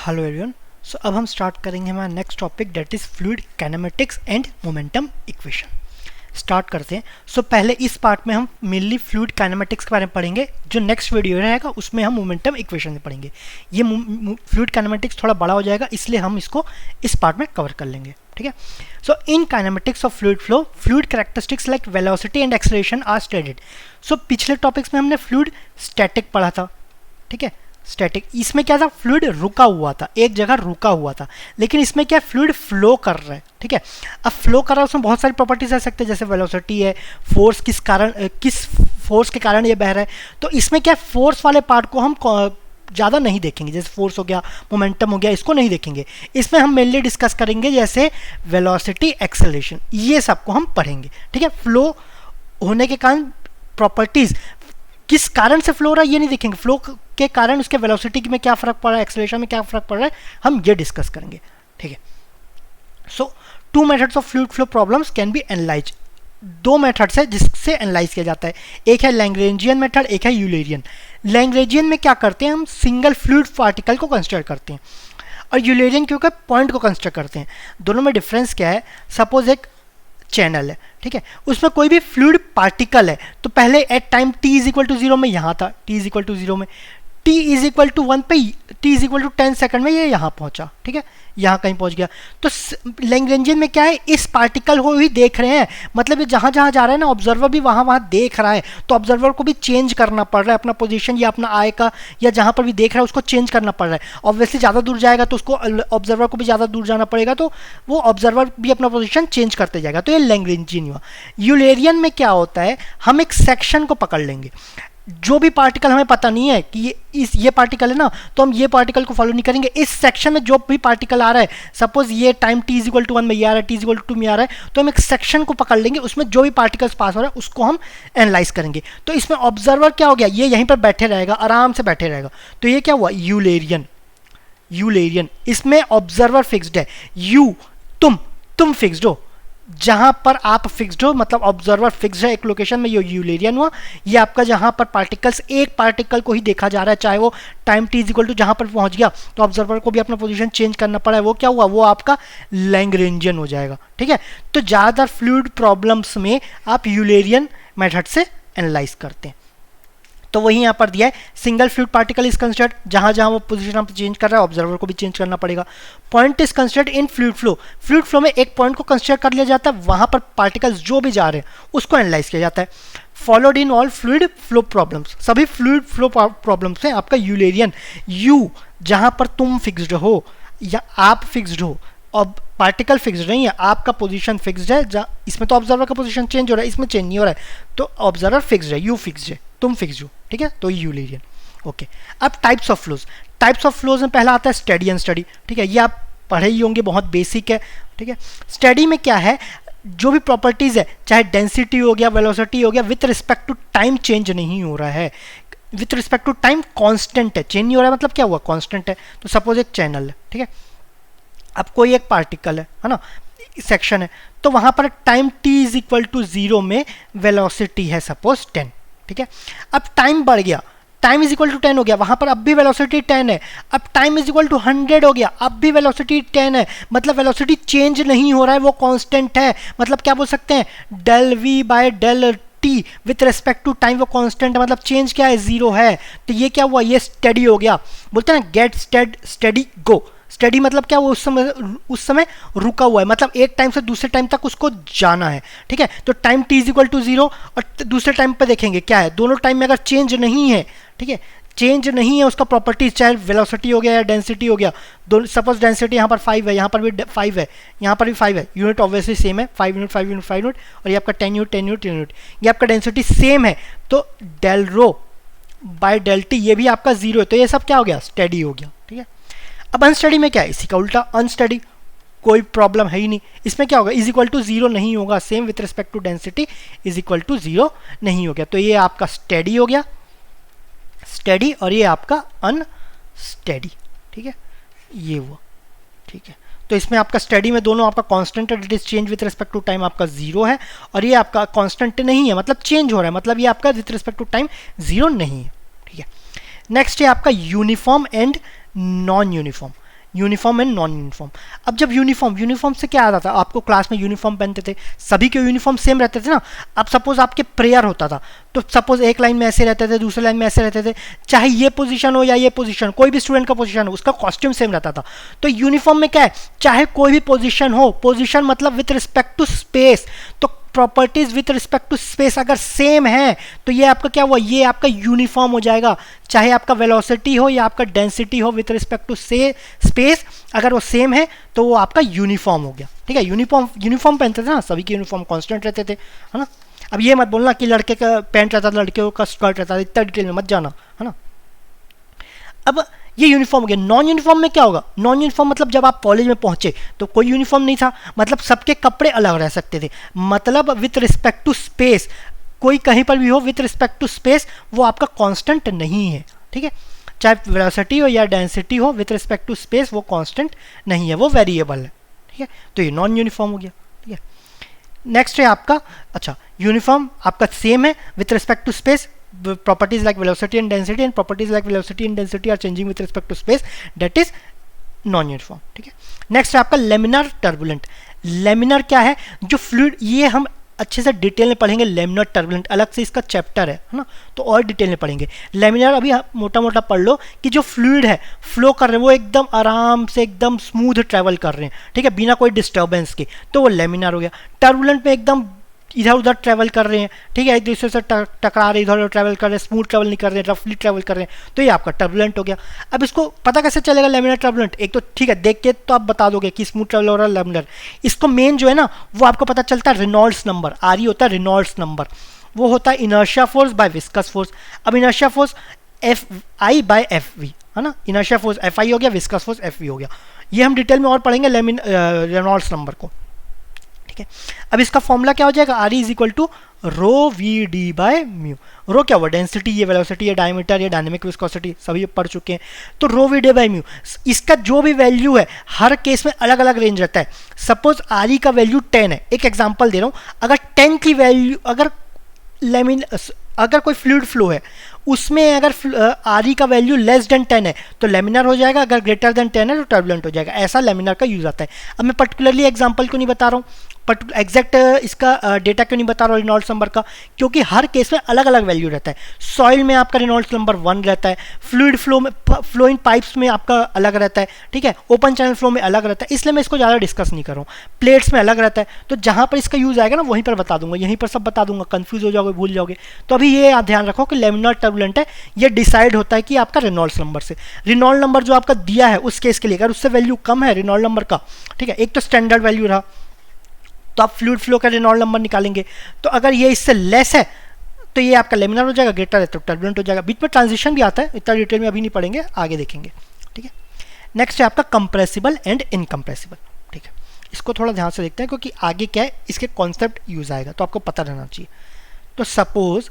Hello everyone. सो अब हम start करेंगे हमारा next topic that is fluid kinematics and momentum equation. Start करते हैं। सो पहले इस पार्ट में हम मेनली फ्लूइड काइनेमेटिक्स के बारे में पढ़ेंगे। जो नेक्स्ट वीडियो रहेगा उसमें हम मोमेंटम इक्वेशन पढ़ेंगे। ये फ्लूइड काइनेमेटिक्स थोड़ा बड़ा हो जाएगा, इसलिए हम इसको इस पार्ट में कवर कर लेंगे। ठीक है। So in kinematics of fluid flow, fluid characteristics like velocity and acceleration are studied. So पिछले टॉपिक्स में हमने फ्लूइड स्टैटिक पढ़ा था। ठीक है, स्टैटिक। इसमें क्या था, फ्लूइड रुका हुआ था, एक जगह रुका हुआ था। लेकिन इसमें क्या, फ्लूइड फ्लो कर रहा है। ठीक है, अब फ्लो कर रहा है, उसमें बहुत सारी प्रॉपर्टीज आ सकते हैं, जैसे वेलोसिटी है, फोर्स किस फोर्स के कारण ये बह रहा है। तो इसमें क्या, फोर्स वाले पार्ट को हम ज़्यादा नहीं देखेंगे, जैसे फोर्स हो गया, मोमेंटम हो गया, इसको नहीं देखेंगे। इसमें हम मेनली डिस्कस करेंगे जैसे वेलोसिटी, एक्सेलरेशन, ये सबको हम पढ़ेंगे। ठीक है, फ्लो होने के कारण प्रॉपर्टीज, किस कारण से फ्लो हो रहा है ये नहीं देखेंगे, फ्लो के कारण उसके वेलोसिटी में क्या फर्क पड़ रहा है, एक्सेलरेशन में क्या फर्क पड़ रहा है, हम ये डिस्कस करेंगे। ठीक है। So two methods of fluid flow problems can be analyse. दो मेथड्स है जिससे एनालाइज किया जाता है, एक है लैग्रेंजियन मेथड, एक है यूलेरियन। लैग्रेंजियन में क्या करते हैं, हम सिंगल फ्लूइड पार्टिकल को कंसिडर करते हैं, और यूलेरियन के ऊपर पॉइंट को कंसिडर करते हैं। दोनों में डिफरेंस क्या है, सपोज एक चैनल है, ठीक है, उसमें कोई भी फ्लूइड पार्टिकल है, तो पहले at time t is equal to 0 में यहाँ था, t इज इक्वल टू 0 में, t इज इक्वल टू 1 पे, t is equal to 10 second में ये यहाँ पहुँचा। ठीक है, यहाँ कहीं पहुँच गया। तो लैग्रेंजियन में क्या है, इस पार्टिकल को ही देख रहे हैं, मतलब ये जहाँ जहाँ जा रहा है ना, ऑब्जर्वर भी वहाँ वहाँ देख रहा है, तो ऑब्जर्वर को भी चेंज करना पड़ रहा है अपना पोजीशन, या अपना आई का, या जहाँ पर भी देख रहा है उसको चेंज करना पड़ रहा है। ऑब्वियसली ज़्यादा दूर जाएगा तो उसको, ऑब्जर्वर को भी ज़्यादा दूर जाना पड़ेगा, तो वो ऑब्जर्वर भी अपना पोजीशन चेंज करते जाएगा। तो ये लैग्रेंजियन हुआ। यूलेरियन में क्या होता है, हम एक सेक्शन को पकड़ लेंगे, जो भी पार्टिकल हमें पता नहीं है कि ये पार्टिकल है ना, तो हम ये पार्टिकल को फॉलो नहीं करेंगे। इस सेक्शन में जो भी पार्टिकल आ रहा है, सपोज ये time t is equal to 1 में ये आ रहा है, t इज इक्वल टू 2 में आ रहा है, तो हम एक सेक्शन को पकड़ लेंगे, उसमें जो भी पार्टिकल्स पास हो रहा है उसको हम एनालाइज करेंगे। तो इसमें ऑब्जर्वर क्या हो गया, ये यहीं पर बैठे रहेगा, आराम से बैठे रहेगा। तो ये क्या हुआ, यूलेरियन। यूलेरियन, इसमें ऑब्जर्वर फिक्स्ड है, तुम फिक्स्ड हो, जहां पर आप फिक्स्ड हो, मतलब ऑब्जर्वर फिक्स्ड है एक लोकेशन में, ये यूलेरियन हुआ। ये आपका जहां पर पार्टिकल्स, एक पार्टिकल को ही देखा जा रहा है, चाहे वो time t is equal to जहां पर पहुंच गया, तो ऑब्जर्वर को भी अपना पोजीशन चेंज करना पड़ा है, वो क्या हुआ, वो आपका लैग्रेंजियन हो जाएगा। ठीक है, तो ज़्यादातर फ्लूइड प्रॉब्लम्स में आप यूलेरियन मेथड से एनालाइज करते हैं। तो वही यहाँ पर दिया है, single fluid particle is considered, जहाँ जहाँ वो पोजीशन आप चेंज कर रहा है, ऑब्जर्वर को भी चेंज करना पड़ेगा। Point is considered in fluid flow, fluid flow में एक पॉइंट को कंसिडर कर लिया जाता है, वहाँ पर पार्टिकल्स जो भी जा रहे हैं उसको एनालाइज किया जाता है। Followed in all fluid flow problems, सभी फ्लूइड फ्लो प्रॉब्लम्स में आपका यूलेरियन, यू जहाँ पर तुम फिक्स्ड हो या आप फिक्स्ड हो, अब पार्टिकल फिक्स्ड नहीं है, आपका पोजीशन फिक्स्ड है। इसमें तो ऑब्जर्वर का पोजीशन चेंज हो रहा है, इसमें चेंज नहीं हो रहा है, तो ऑब्जर्वर फिक्स्ड है, यू फिक्स्ड है, तुम फिक्स्ड हो। ठीक है, तो यूलेरियन। ओके, अब types of flows. Types of flows में पहला आता है स्टेडी अनस्टेडी। ठीक है, ये आप पढ़े ही होंगे, बहुत बेसिक है। ठीक है, स्टेडी में क्या है, जो भी प्रॉपर्टीज है, चाहे डेंसिटी हो गया, वेलोसिटी हो गया, with respect to time change नहीं हो रहा है, with respect to time constant है, चेंज नहीं हो रहा है, मतलब क्या हुआ, कांस्टेंट है। तो सपोज एक चैनल है, ठीक है, अब कोई एक पार्टिकल है ना, सेक्शन है, तो वहां पर time t is equal to 0 में वेलोसिटी है सपोज 10। ठीक है, अब टाइम बढ़ गया, टाइम इज इक्वल टू 10 हो गया, वहां पर अब भी वेलोसिटी 10 है। अब टाइम इज इक्वल टू 100 हो गया, अब भी वेलोसिटी 10 है, मतलब वेलोसिटी चेंज नहीं हो रहा है, वो कांस्टेंट है। मतलब क्या बोल सकते हैं, del v by del t with respect to time वो कांस्टेंट है, मतलब चेंज क्या है, 0 है। तो ये क्या हुआ, ये स्टेडी हो गया। बोलते हैं ना, गेट स्टेडी गो। स्टडी मतलब क्या, वो उस समय रुका हुआ है, मतलब एक टाइम से दूसरे टाइम तक उसको जाना है। ठीक है, तो time t is equal to 0, और दूसरे टाइम पे देखेंगे क्या है, दोनों टाइम में अगर चेंज नहीं है, ठीक है, चेंज नहीं है उसका प्रॉपर्टीज, चाहे वेलोसिटी हो गया या डेंसिटी हो गया, दोनों, सपोज डेंसिटी यहाँ पर 5 है, यहाँ पर भी 5 है, यहाँ पर भी 5 है, यूनिट ऑब्वियसली सेम है, 5 यूनिट 5 यूनिट 5 यूनिट, और ये आपका 10 यूनिट 10 यूनिट 10 यूनिट, ये आपका डेंसिटी सेम है, तो del rho by del t ये भी आपका 0 है, तो ये सब क्या हो गया, स्टेडी हो गया। ठीक है, अब अनस्टडी में क्या है, इसी का उल्टा, अनस्टडी कोई प्रॉब्लम है ही नहीं, इसमें क्या होगा, इज इक्वल टू 0 नहीं होगा, same with respect to density is equal to 0 नहीं हो गया, तो ये आपका स्टेडी हो गया, स्टेडी, और ये आपका अनस्टेडी। ठीक है, ये हुआ। ठीक है, तो इसमें आपका स्टेडी में दोनों आपका कांस्टेंट है, it is change with respect to time आपका 0 है, और ये आपका कांस्टेंट नहीं है, मतलब चेंज हो रहा है, मतलब ये आपका विथ रिस्पेक्ट टू टाइम 0 नहीं है। ठीक है, नेक्स्ट है आपका uniform and non uniform. Uniform and non uniform. अब जब यूनिफॉर्म से क्या आता था, आपको क्लास में यूनिफॉर्म पहनते थे, सभी के यूनिफॉर्म सेम रहते थे ना। अब सपोज आपके प्रेयर होता था, तो सपोज एक लाइन में ऐसे रहते थे, दूसरे लाइन में ऐसे रहते थे, चाहे ये पोजीशन हो या ये पोजीशन, कोई भी स्टूडेंट का पोजीशन हो, उसका कॉस्ट्यूम सेम रहता था। तो यूनिफॉर्म में क्या है, चाहे कोई भी पोजीशन हो, पोजीशन मतलब विथ रिस्पेक्ट टू स्पेस, तो properties with respect to space अगर सेम है तो ये आपका क्या हुआ, ये आपका यूनिफॉर्म हो जाएगा। चाहे आपका वेलोसिटी हो या आपका डेंसिटी हो, विथ रिस्पेक्ट टू स्पेस अगर वो सेम है तो वो आपका यूनिफॉर्म हो गया। ठीक है, यूनिफॉर्म पहनते थे ना, सभी के यूनिफॉर्म कांस्टेंट रहते थे, है ना। अब ये मत बोलना कि लड़के का पैंट रहता था, लड़के का स्कर्ट रहता था, इतना डिटेल में मत जाना, है ना। अब ये यूनिफॉर्म हो गया। नॉन यूनिफॉर्म में क्या होगा, नॉन यूनिफॉर्म मतलब जब आप कॉलेज में पहुंचे तो कोई यूनिफॉर्म नहीं था, मतलब सबके कपड़े अलग रह सकते थे, मतलब विथ रिस्पेक्ट टू स्पेस, कोई कहीं पर भी हो विथ रिस्पेक्ट टू स्पेस वो आपका कांस्टेंट नहीं है। ठीक है, चाहे वेलोसिटी हो या डेंसिटी हो, विथ रिस्पेक्ट टू स्पेस वो कांस्टेंट नहीं है, वो वेरिएबल है। ठीक है, तो ये नॉन यूनिफॉर्म हो गया। ठीक है, नेक्स्ट है आपका, अच्छा यूनिफॉर्म आपका सेम है with respect to space, properties like velocity and density, and properties like velocity and density are changing with respect to space, that is non uniform. ठीक है, नेक्स्ट है आपका लेमिनार टर्बुलेंट। लेमिनार क्या है, जो fluid, ये हम अच्छे से डिटेल में पढ़ेंगे। लेमिनार टर्बुलेंट अलग से इसका चैप्टर है ना, तो और डिटेल में पढ़ेंगे। लेमिनार अभी मोटा मोटा पढ़ लो कि जो फ्लूइड है फ्लो कर रहे हैं वो एकदम आराम से एकदम स्मूथ ट्रैवल कर रहे हैं, ठीक है, बिना कोई डिस्टर्बेंस के, तो वो लेमिनार हो गया। टर्बुलेंट में एकदम इधर उधर ट्रैवल कर रहे हैं, ठीक है, एक दूसरे से टकरा रहे, इधर उधर ट्रैवल कर रहे हैं, स्मूथ ट्रैवल नहीं कर रहे हैं, रफली ट्रैवल कर रहे हैं, तो ये आपका टर्बुलेंट हो गया। अब इसको पता कैसे चलेगा लेमिनार टर्बुलेंट, एक तो ठीक है देख के तो आप बता दोगे कि स्मूथ ट्रैवल हो रहा है लेमिनार, इसको मेन जो है ना वो आपको पता चलता है रेनॉल्ड्स नंबर, आर होता है रेनॉल्ड्स नंबर, वो होता है inertia force by viscous force. अब inertia force F I by F V, है ना, इनर्शिया फोर्स एफ आई हो गया, विस्कस फोर्स एफ वी हो गया। ये हम डिटेल में और पढ़ेंगे रेनॉल्ड्स नंबर को। ठीक है, अब इसका फॉर्मूला क्या हो जाएगा, R is equal to rho V D by mu. Rho क्या हुआ, डेंसिटी, ये वेलोसिटी, ये डायमीटर, ये डायनेमिक विस्कोसिटी, सभी पढ़ चुके हैं। तो रो वी डी बाय म्यू, इसका जो भी वैल्यू है हर केस में अलग अलग रेंज रहता है। सपोज आर ई का वैल्यू 10 है, एक एग्जांपल दे रहा हूँ, अगर 10 की वैल्यू, अगर कोई फ्लूइड फ्लो है उसमें अगर आर ई का वैल्यू लेस देन 10 है तो लेमिनार हो जाएगा, अगर ग्रेटर देन 10 है तो टर्बुलेंट हो जाएगा। ऐसा लेमिनार का यूज आता है। अब मैं पर्टिकुलरली एग्जांपल क्यों नहीं बता रहा हूँ, एग्जैक्ट इसका डेटा क्यों नहीं बता रहा हूँ रेनॉल्ड्स नंबर का, क्योंकि हर केस में अलग अलग वैल्यू रहता है। सॉइल में आपका रेनॉल्ड्स नंबर 1 रहता है, फ्लूइड फ्लो में, फ्लो इन पाइप्स में आपका अलग रहता है, ठीक है, ओपन चैनल फ्लो में अलग रहता है, इसलिए मैं इसको ज़्यादा डिस्कस नहीं कर रहा हूँ। प्लेट्स में अलग रहता है, तो जहाँ पर इसका यूज आएगा ना वहीं पर बता दूंगा, यहीं पर सब बता दूंगा, कंफ्यूज हो जाओगे, भूल जाओगे। तो अभी ये ध्यान रखो कि लेमिनार टर्बुलेंट है, ये डिसाइड होता है कि आपका रेनॉल्ड्स नंबर से। रेनॉल्ड नंबर जो आपका दिया है उस केस के लिए, अगर उससे वैल्यू कम है रेनॉल्ड नंबर का, ठीक है, एक तो स्टैंडर्ड वैल्यू रहा तो आप फ्लूइड फ्लो का रेनॉल्ड नंबर निकालेंगे, तो अगर ये इससे लेस है तो ये आपका लेमिनार हो जाएगा, ग्रेटर है तो टर्बुलेंट हो जाएगा। बीच में ट्रांजिशन भी आता है, इतना डिटेल में अभी नहीं पढ़ेंगे, आगे देखेंगे। ठीक है, नेक्स्ट है आपका कंप्रेसिबल एंड इनकम्प्रेसिबल। ठीक है, इसको थोड़ा ध्यान से देखते हैं क्योंकि आगे क्या है इसके कॉन्सेप्ट यूज आएगा, तो आपको पता रहना चाहिए। तो सपोज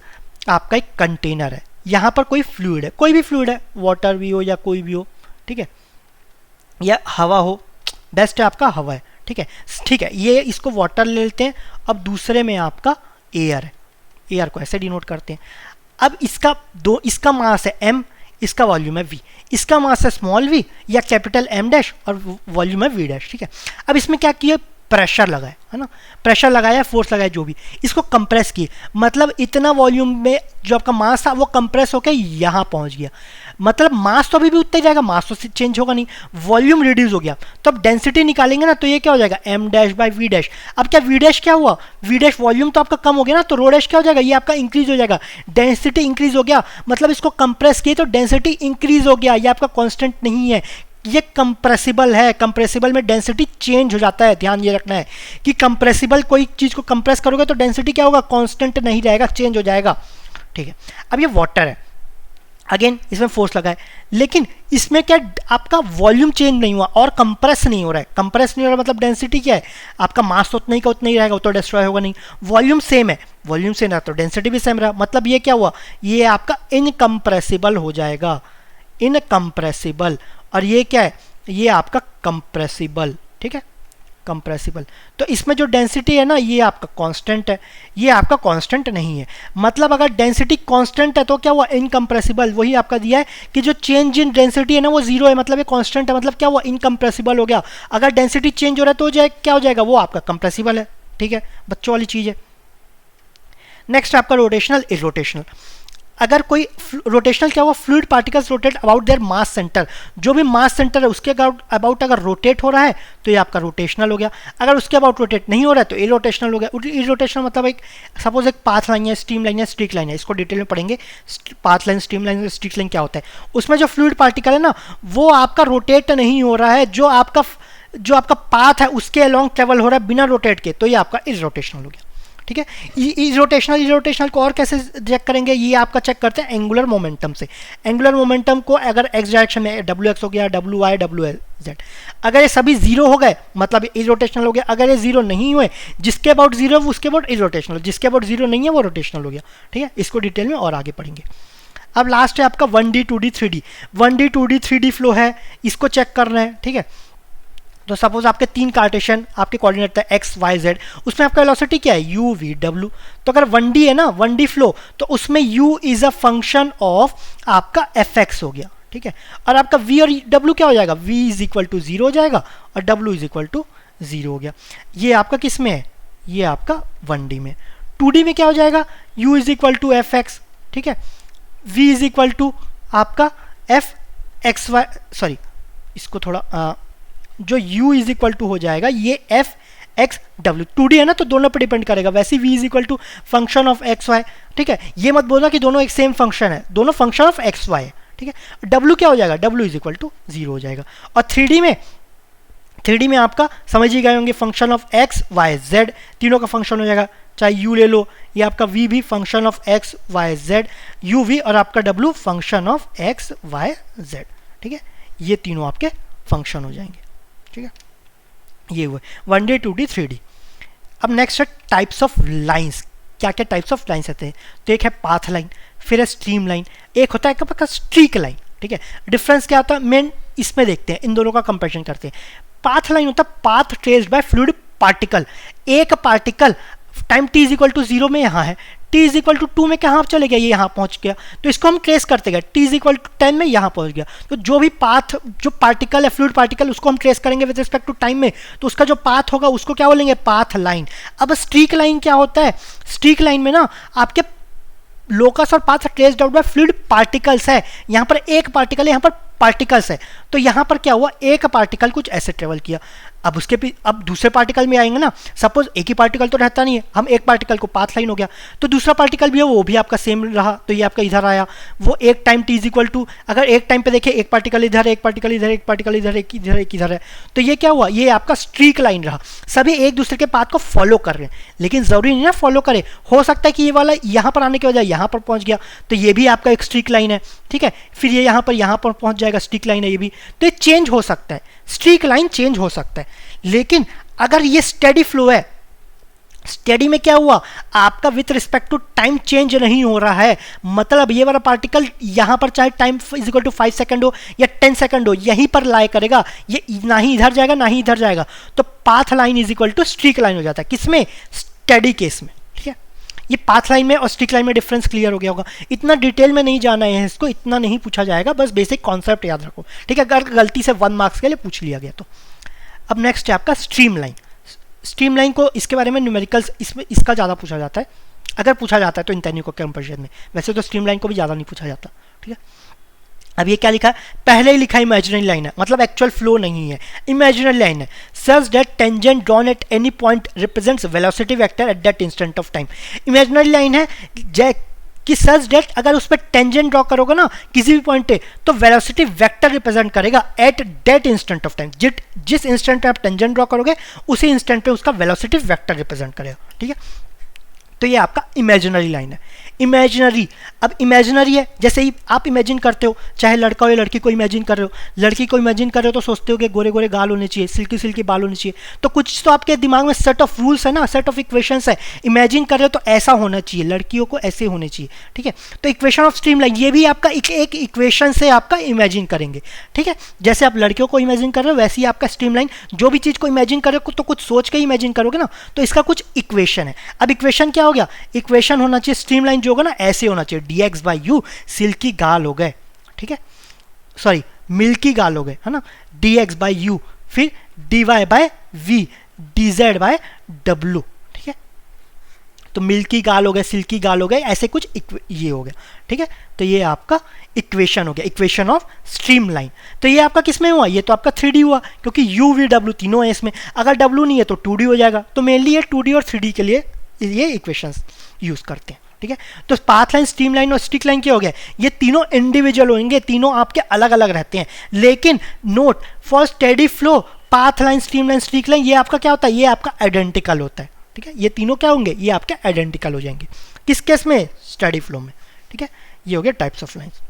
आपका एक कंटेनर है, यहाँ पर कोई फ्लूइड है, कोई भी फ्लूइड है, वाटर भी हो या कोई भी हो, ठीक है, या हवा हो, बेस्ट है आपका हवा है, ठीक है, ठीक है, ये इसको वाटर ले लेते हैं। अब दूसरे में आपका एयर है, एयर को ऐसे डिनोट करते हैं। अब इसका मास है m, इसका वॉल्यूम है v, इसका मास है स्मॉल v या कैपिटल m डैश और वॉल्यूम है v डैश। ठीक है, अब इसमें क्या किया, प्रेशर लगाए, है ना, प्रेशर लगाया, फोर्स लगाया, जो भी, इसको कंप्रेस किए, मतलब इतना वॉल्यूम में जो आपका मास था वो कंप्रेस होकर यहाँ पहुँच गया, मतलब मास तो अभी भी उतना ही जाएगा, मास तो चेंज होगा नहीं, वॉल्यूम रिड्यूस हो गया। तो अब डेंसिटी निकालेंगे ना तो ये क्या हो जाएगा, m dash by v dash. अब क्या v डैश क्या हुआ, v डैश वॉल्यूम तो आपका कम हो गया ना, तो रो डैश क्या हो जाएगा, ये आपका इंक्रीज हो जाएगा, डेंसिटी इंक्रीज हो गया, मतलब इसको कंप्रेस किए तो डेंसिटी इंक्रीज हो गया, ये आपका कॉन्स्टेंट नहीं है, ये कंप्रेसिबल है। कंप्रेसिबल में डेंसिटी चेंज हो जाता है, ध्यान ये रखना है कि कंप्रेसिबल कोई चीज़ को कंप्रेस करोगे तो डेंसिटी क्या होगा, कांस्टेंट नहीं रहेगा, चेंज हो जाएगा। ठीक है, अब ये वाटर है, अगेन इसमें फोर्स लगा है, लेकिन इसमें क्या आपका वॉल्यूम चेंज नहीं हुआ और कंप्रेस नहीं हो रहा है। कंप्रेस नहीं हो रहा मतलब डेंसिटी क्या है, आपका मास तो उतना ही का उतना ही रहेगा, वो तो डिस्ट्रॉय होगा नहीं। वॉल्यूम सेम है, वॉल्यूम सेम रहा तो डेंसिटी भी सेम रहा, मतलब ये क्या हुआ, ये आपका इनकम्प्रेसिबल हो जाएगा, इनकम्प्रेसिबल। और ये क्या है, ये आपका कंप्रेसिबल। ठीक है, कंप्रेसिबल। तो इसमें जो डेंसिटी है ना ये आपका कांस्टेंट है, ये आपका कांस्टेंट नहीं है। मतलब अगर डेंसिटी कांस्टेंट है तो क्या हुआ, इनकंप्रेसिबल। वही आपका दिया है कि जो चेंज इन डेंसिटी है ना वो जीरो है, मतलब ये कांस्टेंट है, मतलब क्या हुआ, इनकंप्रेसिबल हो गया। अगर डेंसिटी चेंज हो रहा है तो क्या हो जाएगा, वो आपका कंप्रेसिबल है। ठीक है, बच्चों वाली चीज है। नेक्स्ट आपका रोटेशनल इरोटेशनल। अगर कोई रोटेशनल क्या हुआ, fluid particles rotate about their mass centre, जो भी मास सेंटर है उसके अबाउट अगर रोटेट हो रहा है तो ये आपका रोटेशनल हो गया। अगर उसके अबाउट रोटेट नहीं हो रहा है तो इरोटेशनल हो गया। इरोटेशनल मतलब एक सपोज एक पाथ लाइन है, स्ट्रीम लाइन है, स्ट्रीक लाइन है, इसको डिटेल में पढ़ेंगे। Path line, stream line, streak line क्या होता है। उसमें जो फ्लूइड पार्टिकल है ना वो आपका रोटेट नहीं हो रहा है, जो आपका पाथ है उसके अलॉन्ग ट्रेवल हो रहा है बिना रोटेट के, तो ये आपका इरोटेशनल हो गया। ठीक है, इरोटेशनल को और कैसे चेक करेंगे, ये आपका चेक करते हैं एंगुलर मोमेंटम से। एंगुलर मोमेंटम को अगर एक्स डायरेक्शन में डब्ल्यू एक्स हो गया, डब्ल्यू वाई, डब्ल्यू जेड, अगर ये सभी जीरो हो गए मतलब इरोटेशनल हो गया। अगर ये जीरो नहीं हुए, जिसके अबाउट जीरो है उसके अबाउट इरोटेशनल, जिसके अबाउट जीरो नहीं है वो रोटेशनल हो गया। ठीक है, इसको डिटेल में और आगे पढ़ेंगे। अब लास्ट है आपका 1D 2D 3D। 1D 2D 3D flow है, इसको चेक करना है। ठीक है, तो सपोज आपके 3 कार्टेशियन आपके कोऑर्डिनेट है एक्स वाई जेड, उसमें आपका वेलोसिटी क्या है, u v w। तो अगर 1D है ना, 1D फ्लो, तो उसमें u is a function of आपका fx हो गया। ठीक है, और आपका v और w क्या हो जाएगा, v इज इक्वल टू 0 हो जाएगा और w इज इक्वल टू 0 हो गया। ये आपका किस में है, ये आपका 1D में। 2D में क्या हो जाएगा, u is equal to fx। ठीक है, v इज इक्वल टू आपका f x y, सॉरी इसको थोड़ा जो u इज इक्वल टू हो जाएगा ये एफ एक्स डब्ल्यू। 2D है ना तो दोनों पे डिपेंड करेगा, वैसे v is equal to function of x y. ठीक है, ये मत बोलना कि दोनों एक सेम फंक्शन है, दोनों फंक्शन ऑफ एक्स वाई है। ठीक है, w क्या हो जाएगा, w इज इक्वल टू 0 हो जाएगा। और 3D में आपका समझ ही गए होंगे, function of x y z, तीनों का फंक्शन हो जाएगा। चाहे u ले लो, ये आपका v भी function of x y z, u v और आपका w function of x y z. ठीक है, ये तीनों आपके फंक्शन हो जाएंगे। ठीक है, ये हुए 1D 2D 3D। अब नेक्स्ट है टाइप्स ऑफ लाइंस। क्या क्या टाइप्स ऑफ लाइंस आते हैं, तो एक है पाथ लाइन, फिर है स्ट्रीम लाइन, एक होता है आपका स्ट्रीक लाइन। ठीक है, डिफरेंस क्या होता है मेन इसमें देखते हैं, इन दोनों का कंपैरिजन करते हैं। पाथ लाइन होता है path traced by fluid particle. एक particle time t is equal to 0 में यहाँ है, t इज इक्वल टू 2 में कहाँ चले गया, ये यहाँ पहुँच गया, तो इसको हम ट्रेस करते गए। t इज इक्वल टू 10 में यहाँ पहुँच गया, तो जो भी पाथ, जो पार्टिकल है फ्लूइड पार्टिकल, उसको हम ट्रेस करेंगे विद रिस्पेक्ट टू टाइम में, तो उसका जो पाथ होगा उसको क्या बोलेंगे, पाथ लाइन। अब स्ट्रीक लाइन क्या होता है, स्ट्रीक लाइन में ना आपके लोकस और path traced out by fluid particles है। यहाँ पर एक पार्टिकल है, यहाँ पर पार्टिकल्स है, तो यहाँ पर क्या हुआ, एक पार्टिकल कुछ ऐसे ट्रेवल किया। अब अब दूसरे पार्टिकल में आएंगे ना, सपोज एक ही पार्टिकल तो रहता नहीं है, हम एक पार्टिकल को पाथ लाइन हो गया, तो दूसरा पार्टिकल भी है वो भी आपका सेम रहा, तो ये आपका इधर आया। वो एक time t is equal to, अगर एक टाइम पे देखें एक पार्टिकल इधर है, एक पार्टिकल इधर, एक पार्टिकल इधर, एक इधर, एक इधर है, तो ये क्या हुआ, ये आपका स्ट्रीक लाइन रहा। सभी एक दूसरे के पाथ को फॉलो कर रहे हैं, लेकिन जरूरी नहीं ना फॉलो करे, हो सकता है कि ये वाला यहाँ पर आने की वजह यहाँ पर पहुँच गया, तो ये भी आपका एक स्ट्रीक लाइन है। ठीक है, फिर ये यहाँ पर पहुँच जाएगा, स्ट्रीक लाइन है ये भी, तो ये चेंज हो सकता है, स्ट्रीक लाइन चेंज हो सकता है। लेकिन अगर ये स्टेडी फ्लो है, स्टेडी में क्या हुआ, आपका with respect to time change नहीं हो रहा है, मतलब ये वाला पार्टिकल यहाँ पर चाहे time is equal to 5 second हो या 10 सेकंड हो, यहीं पर लाई करेगा, ये ना ही इधर जाएगा ना ही इधर जाएगा, तो path line is equal to streak line हो जाता है। किसमें, स्टेडी केस में। ठीक है, ये पाथ लाइन में और स्ट्रीक लाइन में डिफरेंस क्लियर हो गया होगा। इतना डिटेल में नहीं जाना है इसको, इतना नहीं पूछा जाएगा, बस बेसिक कॉन्सेप्ट याद रखो। ठीक है, अगर गलती से 1 मार्क्स के लिए पूछ लिया गया तो। अब नेक्स्ट है आपका स्ट्रीम लाइन। स्ट्रीम लाइन को, इसके बारे में न्यूमेरिकल्स इसमें इसका ज़्यादा पूछा जाता है, अगर पूछा जाता है तो इंटेन्यू को कंपैरिजन में, वैसे तो स्ट्रीम लाइन को भी ज़्यादा नहीं पूछा जाता। ठीक है, अब ये क्या लिखा है, पहले ही लिखा है इमेजिनरी लाइन है, मतलब एक्चुअल फ्लो नहीं है, इमेजिनरी लाइन है। Such that tangent drawn at any point represents velocity vector at that instant of time. Imaginary line है कि सच डेट अगर उस पर टेंजेंट ड्रॉ करोगे ना किसी भी पॉइंट पे, तो वेलोसिटी वेक्टर रिप्रेजेंट करेगा at that instant of time. जिस इंस्टेंट पे आप टेंजेंट ड्रॉ करोगे उसी इंस्टेंट पे उसका वेलोसिटी वेक्टर रिप्रेजेंट करेगा। ठीक है, तो ये आपका इमेजिनरी लाइन है। इमेजिनरी, अब इमेजिनरी है, जैसे ही आप इमेजिन करते हो, चाहे लड़का हो या लड़की को इमेजिन कर रहे हो, लड़की को इमेजिन कर रहे हो तो सोचते हो कि गोरे गोरे गाल होने चाहिए, सिल्की सिल्की बाल होने चाहिए, तो कुछ तो आपके दिमाग में सेट ऑफ रूल्स है ना, सेट ऑफ इक्वेशंस है। इमेजिन कर रहे हो तो ऐसा होना चाहिए, लड़कियों को ऐसे होने चाहिए, ठीक है। तो इक्वेशन ऑफ स्ट्रीमलाइन, ये भी आपका एक इक्वेशन से आपका इमेजिन करेंगे, ठीक है। जैसे आप लड़कियों को इमेजिन कर रहे हो वैसे ही आपका स्ट्रीमलाइन, जो भी चीज़ को इमेजिन कर रहे हो तो कुछ सोच के ही इमेजिन करोगे ना, तो इसका कुछ इक्वेशन है। अब इक्वेशन क्या हो गया, इक्वेशन होना चाहिए स्ट्रीमलाइन जो होगा ना ऐसे होना चाहिए, dx by u, सिल्की गाल हो गए, ठीक है, सॉरी मिल्की गाल हो गए, है ना, dx by u, फिर dy by v, dz by w, ठीक है। तो मिल्की गाल हो गए, सिल्की गाल हो गए, ऐसे कुछ ये हो गया, ठीक है। तो ये आपका इक्वेशन हो गया, इक्वेशन ऑफ स्ट्रीमलाइन। तो ये आपका किस में हुआ, ये तो आपका 3D हुआ, क्योंकि u v w तीनों है इसमें। अगर w नहीं है तो 2D हो जाएगा। तो मेनली ये 2D और 3D के लिए ये इक्वेशंस यूज करते हैं, ठीक है। तो पाथ लाइन, स्ट्रीम लाइन और स्टिक लाइन क्या हो गया, ये तीनों इंडिविजुअल होंगे, तीनों आपके अलग अलग रहते हैं। लेकिन note, for steady flow path line, stream line, stick line, ये आपका क्या होता है, ये आपका आइडेंटिकल होता है, ठीक है। ये तीनों क्या होंगे, ये आपके आइडेंटिकल हो जाएंगे। किस केस में, स्टेडी फ्लो में, ठीक है। ये हो गया टाइप्स ऑफ लाइंस।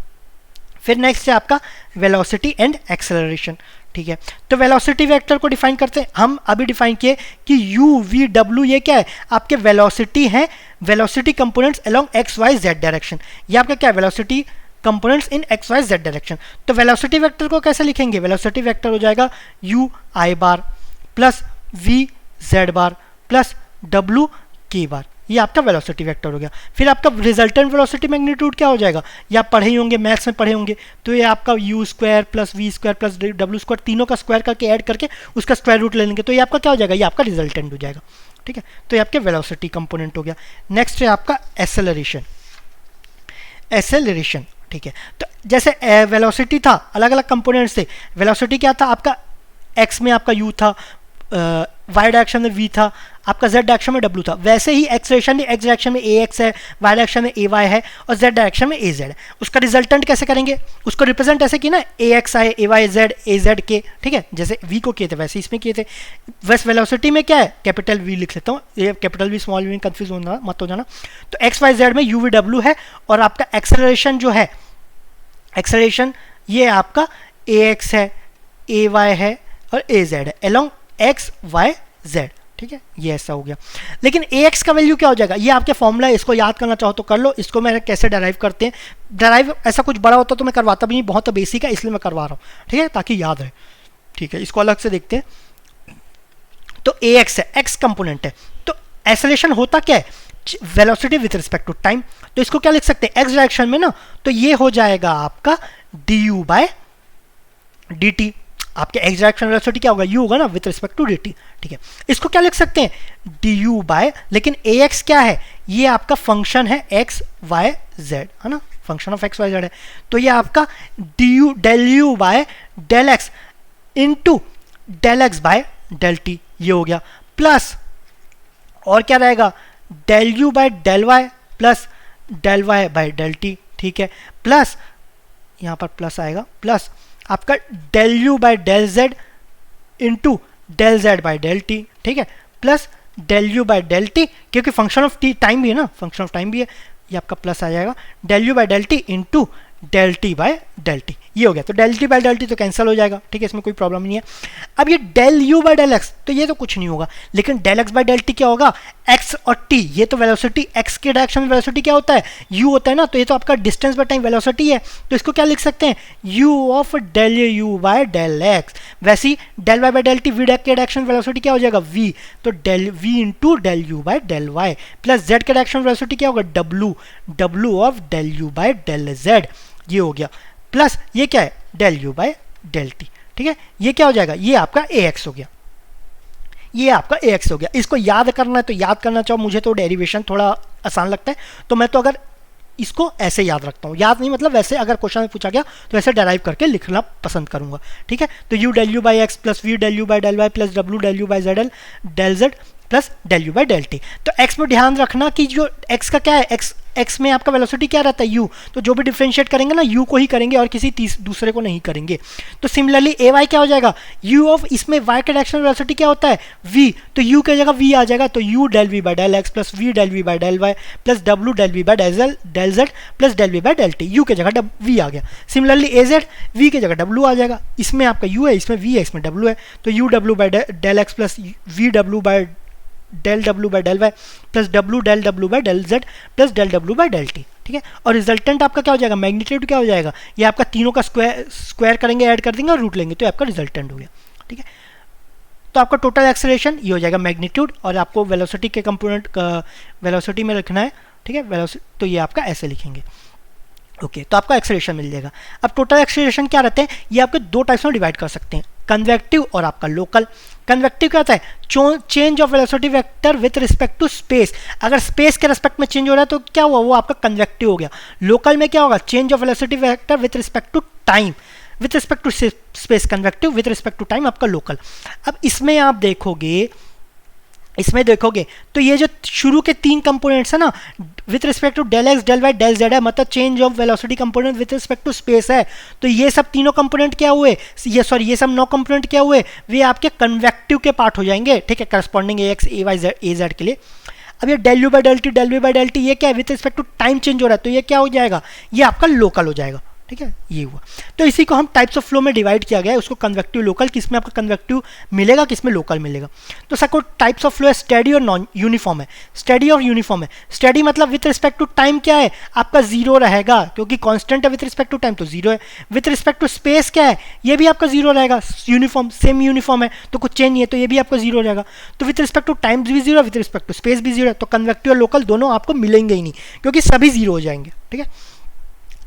फिर नेक्स्ट है आपका वेलोसिटी एंड एक्सेलरेशन, ठीक है। तो वेलोसिटी वेक्टर को डिफाइन करते हैं हम, अभी डिफाइन किए कि यू वी डब्ल्यू ये क्या है, आपके वेलोसिटी है, velocity components along x y z direction. ये आपका क्या है, velocity components in x y z direction. तो वेलोसिटी वेक्टर को कैसे लिखेंगे, वेलोसिटी वेक्टर हो जाएगा u i bar plus v z bar plus डब्ल्यू के बार, ये आपका वेलोसिटी वेक्टर हो गया। फिर आपका रिजल्टेंट वेलोसिटी मैग्नीट्यूड क्या हो जाएगा, ये आप पढ़े ही होंगे, मैथ्स में पढ़े होंगे। तो ये आपका u square plus v square plus डब्ल्यू स्क्वायर, तीनों का स्क्वायर करके ऐड करके उसका स्क्वायर रूट ले लेंगे, तो ये आपका क्या हो जाएगा, ये आपका रिजल्टेंट हो जाएगा, ठीक है। तो ये आपके वेलोसिटी कंपोनेंट हो गया। नेक्स्ट है आपका एसेलरेशन, एसेलरेशन, ठीक है। तो जैसे वेलोसिटी था, अलग अलग कंपोनेंट्स थे। वेलोसिटी क्या था आपका, एक्स में आपका यू था, वाई डायरेक्शन में वी था, आपका जेड डायरेक्शन में डब्ल्यू था। वैसे ही एक्सेलरेशन में एक्स डायरेक्शन में ए एक्स है, वाई डायरेक्शन में ए वाई है और जेड डायरेक्शन में ए जेड है। उसका रिजल्टेंट कैसे करेंगे, उसको रिप्रेजेंट ऐसे किया ना, ए एक्स आए, ए वाई जेड, ए जेड के, ठीक है। जैसे वी को किए थे वैसे इसमें किए थे। वैसे वेलोसिटी में क्या है, कैपिटल वी लिख लेता हूँ, ये capital v small v confuse होना मत हो जाना। तो एक्स वाई जेड में यू वी डब्ल्यू है और आपका एक्सेलरेशन जो है, एक्सेलरेशन ये आपका ए एक्स है, ए वाई है और ए जेड है, अलोंग एक्स वाई जेड, ठीक है। ये ऐसा हो गया। लेकिन ए एक्स का वैल्यू क्या हो जाएगा, ये आपके फॉर्मूला है, इसको याद करना चाहो तो कर लो। इसको मैं कैसे डराइव करते हैं, डराइव ऐसा कुछ बड़ा होता तो मैं करवाता भी नहीं, बहुत तो बेसिक है इसलिए मैं करवा रहा हूँ, ठीक है, ताकि याद रहे, ठीक है। इसको अलग से देखते हैं। तो ए एक्स है, एक्स कंपोनेंट है। तो एक्सेलरेशन होता क्या है, velocity with respect to time. तो इसको क्या लिख सकते हैं, एक्स डायरेक्शन में ना, तो ये हो जाएगा आपका d u by d t. आपके एक्स डायरेक्शन वेलोसिटी क्या होगा, यू होगा ना with respect to d t, ठीक है। इसको क्या लिख सकते हैं, डी यू बाय, लेकिन ए एक्स क्या है, ये आपका फंक्शन है एक्स वाई जेड, है ना, function of x y z है। तो ये आपका d u del you by del x into del x by del t, ये हो गया। प्लस और क्या रहेगा, del you by del Y plus del Y by del T, ठीक है। प्लस यहाँ पर प्लस आएगा, प्लस आपका del you by del z into del z by del T, ठीक है। Plus del you by del T, क्योंकि function of T time भी है ना, फंक्शन ऑफ टाइम भी है, ये आपका प्लस आ जाएगा, del you by del t into del t by del t, ये हो गया। तो del t by del t तो कैंसिल हो जाएगा, ठीक है, इसमें कोई प्रॉब्लम नहीं है। अब ये del you by del x, तो ये तो कुछ नहीं होगा, लेकिन del x by del t क्या होगा, एक्स और टी, ये तो वेलोसिटी, एक्स के डायरेक्शन में वेलोसिटी क्या होता है, यू होता है ना, तो ये तो आपका डिस्टेंस बाय टाइम वेलोसिटी है। तो इसको क्या लिख सकते हैं, U of del you by del X. वैसे ही del Y by del T, V के डायरेक्शन वेलोसिटी क्या हो जाएगा, वी, तो del V into del you by del Y, plus Z के डायरेक्शन वेलोसिटी क्या होगा, W, W of del you by del Z, ये हो गया। प्लस ये क्या है, del you by del T, ठीक है। ये क्या हो जाएगा, ये आपका ए एक्स हो गया, ये आपका ए एक्स हो गया। इसको याद करना है तो याद करना चाहो, मुझे तो डेरिवेशन थोड़ा आसान लगता है, तो मैं तो अगर इसको ऐसे याद रखता हूँ, याद नहीं मतलब वैसे अगर क्वेश्चन में पूछा गया तो ऐसे डराइव करके लिखना पसंद करूंगा, ठीक है। तो u del u by x plus v del u by del Y plus डब्ल्यू del u by del z plus del u by del t. तो एक्स में ध्यान रखना कि जो एक्स का क्या है, एक्स x में आपका वेलोसिटी क्या रहता है u, तो जो भी डिफरेंशिएट करेंगे ना u को ही करेंगे और किसी दूसरे को नहीं करेंगे। तो सिमिलरली ए वाई क्या हो जाएगा, u ऑफ इसमें y के डायरेक्शन वेलोसिटी क्या होता है v, तो u की जगह v आ जाएगा, तो u del v by del x plus v del v by del y plus w del v by del z plus del v by del t, u की जगह v आ गया। Similarly az v की जगह w आ जाएगा, इसमें आपका u है, इसमें v है, इसमें w है, तो u w by del x plus v w by del w by del y plus w del w by del z plus del w by del t, ठीक है। और रिजल्टेंट आपका क्या हो जाएगा, मैग्नीट्यूड क्या हो जाएगा, ये आपका तीनों का स्क्वायर करेंगे, ऐड कर देंगे और रूट लेंगे, तो आपका रिजल्टेंट हो गया, ठीक है। तो आपका टोटल एक्सेलरेशन ये हो जाएगा मैग्नीट्यूड, और आपको वेलोसिटी के कंपोनेंट वेलोसिटी में रखना है, ठीक है, तो ये आपका ऐसे लिखेंगे, ओके। तो आपका एक्सेलरेशन मिल जाएगा। अब टोटल एक्सेलरेशन क्या रहते हैं, ये आपके दो टाइप्स में डिवाइड कर सकते हैं, कन्वेक्टिव और आपका लोकल। कन्वेक्टिव क्या होता है, change of velocity vector with respect to space, अगर स्पेस के रिस्पेक्ट में चेंज हो रहा है तो क्या हुआ, वो आपका कन्वेक्टिव हो गया। लोकल में क्या होगा, change of velocity vector with respect to time, with respect to space convective, with respect to time आपका लोकल। अब इसमें आप देखोगे, तो ये जो शुरू के तीन कंपोनेंट्स है ना, with respect to del x del Y del z है, मतलब change of velocity component with respect to space है, तो ये सब तीनों कंपोनेंट क्या हुए, ये सब 9 कंपोनेंट क्या हुए, वे आपके कन्वेक्टिव के पार्ट हो जाएंगे, ठीक है, corresponding a x a y a z के लिए। अब ये del u by del t del v by del t ये क्या है, with respect to time change हो रहा है, तो ये क्या हो जाएगा, ये आपका लोकल हो जाएगा, ठीक है, ये हुआ। तो इसी को हम टाइप्स ऑफ फ्लो में डिवाइड किया गया है, उसको कन्वेक्टिव लोकल, किसमें आपका कन्वेक्टिव मिलेगा, किसमें लोकल मिलेगा। तो सबको टाइप्स ऑफ फ्लो है, स्टेडी और नॉन यूनिफॉर्म है। स्टेडी और यूनिफॉर्म है, स्टेडी मतलब विथ रिस्पेक्ट टू टाइम क्या है, आपका जीरो रहेगा, क्योंकि कांस्टेंट है विथ रिस्पेक्ट टू टाइम, तो जीरो है। विथ रिस्पेक्ट टू स्पेस क्या है, ये भी आपका जीरो रहेगा, यूनिफॉर्म सेम यूनिफॉर्म है, तो कुछ चेंज नहीं है, तो ये भी आपका जीरो रहेगा। तो विथ रिस्पेक्ट टू टाइम भी zero, with respect to space भी जीरो है, तो कन्वेक्टिव और लोकल दोनों आपको मिलेंगे ही नहीं, क्योंकि सभी जीरो हो जाएंगे, ठीक है।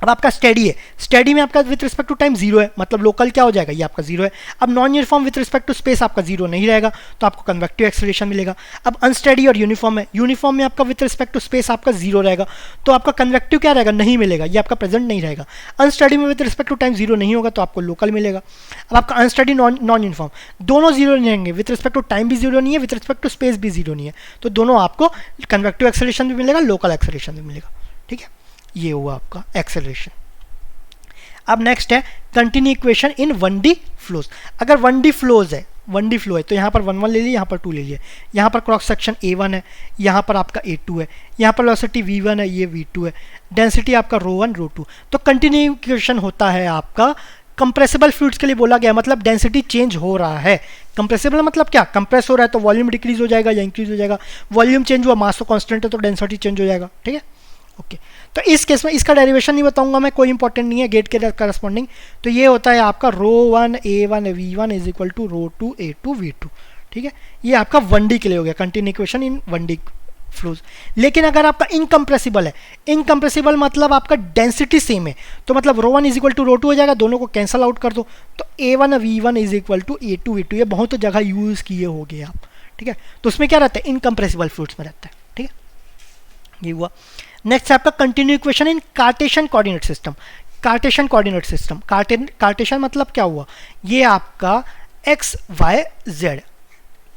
अब आपका स्टेडी है, स्टेडी में आपका with respect to time zero है, मतलब लोकल क्या हो जाएगा, ये आपका जीरो है। अब non uniform with respect to space आपका जीरो नहीं रहेगा, तो आपको कन्वेक्टिव एक्सेलरेशन मिलेगा। अब अनस्टेडी और यूनिफॉर्म है, यूनिफॉर्म में आपका विथ रिस्पेक्ट टू स्पेस आपका जीरो रहेगा, तो आपका कन्वेक्टिव क्या रहेगा, नहीं मिलेगा, ये आपका प्रेजेंट नहीं रहेगा। अनस्टेडी में with respect to time zero नहीं होगा, तो आपको लोकल मिलेगा। अब आपका अनस्टेडी नॉन यूनिफॉर्म दोनों जीरो नहीं रहेंगे, विथ रिस्पेक्ट टू टाइम भी जीरो नहीं है, विथ रिस्पेक्ट टू स्पेस भी जीरो नहीं है, तो दोनों आपको कन्वेक्टिव एक्सेलरेशन भी मिलेगा, लोकल एक्सेलरेशन भी मिलेगा, ठीक है। ये हुआ आपका एक्सेलरेशन। अब नेक्स्ट है continue equation in 1D flows. अगर 1D फ्लोज है, 1D फ्लो है, तो यहाँ पर 1 ले लिए, यहाँ पर 2 ले लिए, यहाँ पर क्रॉस सेक्शन A1 है, यहाँ पर आपका A2 है, यहाँ पर वेलोसिटी V1 है, ये V2 है, डेंसिटी आपका ρ1 ρ2। तो कंटिन्यू इक्वेशन होता है आपका कंप्रेसिबल फ्लूइड्स के लिए बोला गया, मतलब डेंसिटी चेंज हो रहा है। कंप्रेसिबल मतलब क्या, कंप्रेस हो रहा है तो वॉल्यूम डिक्रीज हो जाएगा या इंक्रीज हो जाएगा, वॉल्यूम चेंज हुआ, मास तो कांस्टेंट है तो डेंसिटी चेंज हो जाएगा, ठीक है, ओके। तो इस केस में इसका डेरिवेशन नहीं बताऊंगा मैं, कोई इंपॉर्टेंट नहीं है, गेट के करस्पॉन्डिंग। तो ये होता है आपका ρ1 A1 V1 is equal to ρ2 A2 V2, ठीक है। ये आपका 1D के लिए हो गया, continue equation in 1D flows. लेकिन अगर आपका इनकम्प्रेसिबल है, इनकम्प्रेसिबल मतलब आपका डेंसिटी सेम है, तो मतलब ρ1 इज इक्वल टू ρ2 हो जाएगा, दोनों को कैंसल आउट कर दो, तो A1 V1 is equal to A2 V2। ये बहुत जगह यूज किए होगे आप, ठीक है। तो उसमें क्या रहता है, इनकम्प्रेसिबल फ्लूइड्स में रहता है, ठीक है, ये हुआ। नेक्स्ट है आपका continue equation in Cartesian coordinate system. Cartesian coordinate system, Cartesian मतलब क्या हुआ, ये आपका x y z,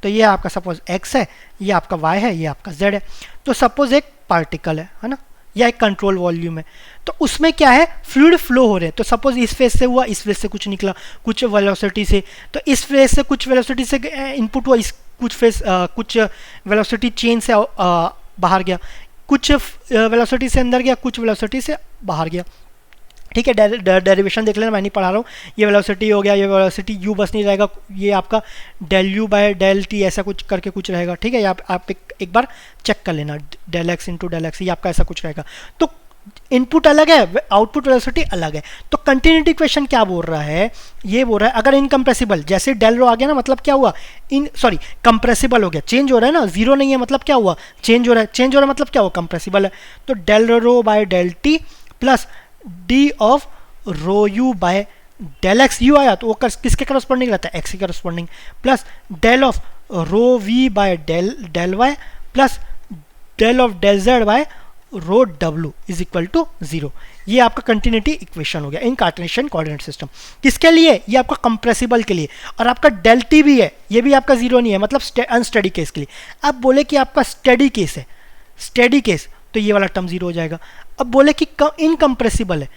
तो ये आपका सपोज x है, ये आपका y है, ये आपका z है। तो सपोज एक पार्टिकल है ना, या एक कंट्रोल वॉल्यूम है, तो उसमें क्या है, फ्लूइड फ्लो हो रहे हैं। तो सपोज इस फेज से हुआ, इस फेज से कुछ निकला, कुछ वेलोसिटी से, तो इस फेज से कुछ वेलोसिटी से इनपुट हुआ, इस कुछ वेलोसिटी चेंज से बाहर गया, कुछ वेलोसिटी से अंदर गया, कुछ वेलोसिटी से बाहर गया, ठीक है। डेरिवेशन देख लेना, मैं नहीं पढ़ा रहा हूँ। ये वेलोसिटी हो गया, ये वेलोसिटी u बस नहीं रहेगा, ये आपका del you by del t ऐसा कुछ करके कुछ रहेगा, ठीक है। आप एक बार चेक कर लेना, del x into del x, ये आपका ऐसा कुछ रहेगा। तो इनपुट अलग है, आउटपुट वेलोसिटी अलग है। तो कंटिन्यूटी इक्वेशन क्या बोल रहा है, ये बोल रहा है अगर इनकम्प्रेसिबल, जैसे डेल रो आ गया ना, मतलब क्या हुआ, कंप्रेसिबल हो गया, चेंज हो रहा है ना, जीरो नहीं है मतलब क्या हुआ, चेंज हो रहा है, चेंज हो रहा है मतलब क्या हुआ, कंप्रेसिबल है। तो del rho by del t plus d of rho u by del x, u आया तो वो किसके करस्पॉन्डिंग रहता है, एक्स के corresponding, plus del of rho v by del Y plus del of del z by rho डब्ल्यू is equal to 0। ये आपका कंटिन्यूटी इक्वेशन हो गया इन कार्टेशियन कोऑर्डिनेट सिस्टम। किसके लिए, ये आपका कंप्रेसिबल के लिए। और आपका डेल टी भी है, ये भी आपका 0 नहीं है, मतलब अनस्टेडी केस के लिए। अब बोले कि आपका स्टेडी केस है, स्टेडी केस, तो ये वाला टर्म जीरो हो जाएगा। अब बोले कि इनकम्प्रेसिबल है,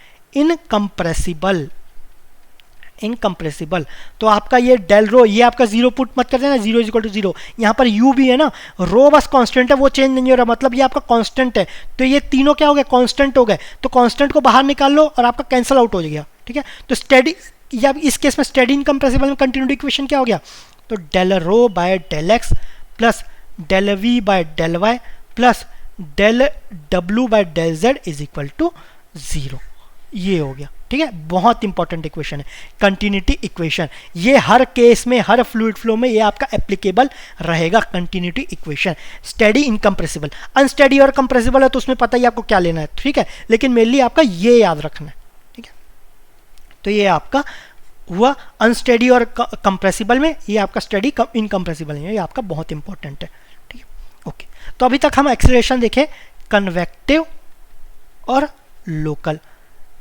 इनकम्प्रेसिबल, तो आपका ये डेल रो, ये आपका जीरो पुट मत कर देना, zero is equal to zero. यहाँ पर यू भी है ना, रो बस कांस्टेंट है, वो चेंज नहीं हो रहा, मतलब ये आपका कांस्टेंट है। तो ये तीनों क्या हो गए, कांस्टेंट हो गए। तो कांस्टेंट को बाहर निकाल लो और आपका कैंसिल आउट हो गया, ठीक है। तो स्टेडी, या इस केस में स्टेडी इनकम्प्रेसिबल में कंटिन्यूटी इक्वेशन क्या हो गया, तो del rho by del x plus del we by del Y plus del W by del z is equal to zero, ये हो गया, ठीक है। बहुत इंपॉर्टेंट इक्वेशन है कंटिन्यूटी इक्वेशन, ये हर केस में, हर फ्लूइड फ्लो में ये आपका एप्लीकेबल रहेगा continuity equation. Steady incompressible, unsteady और कंप्रेसिबल है तो उसमें पता ही आपको क्या लेना है, ठीक है, लेकिन मेनली आपका ये याद रखना है, ठीक है। तो ये आपका हुआ अनस्टेडी और कंप्रेसिबल में, ये आपका स्टेडी इनकम्प्रेसिबल है, ये आपका बहुत इंपॉर्टेंट है, ठीक है। ओके, तो अभी तक हम एक्सेलरेशन देखे, कन्वेक्टिव और लोकल,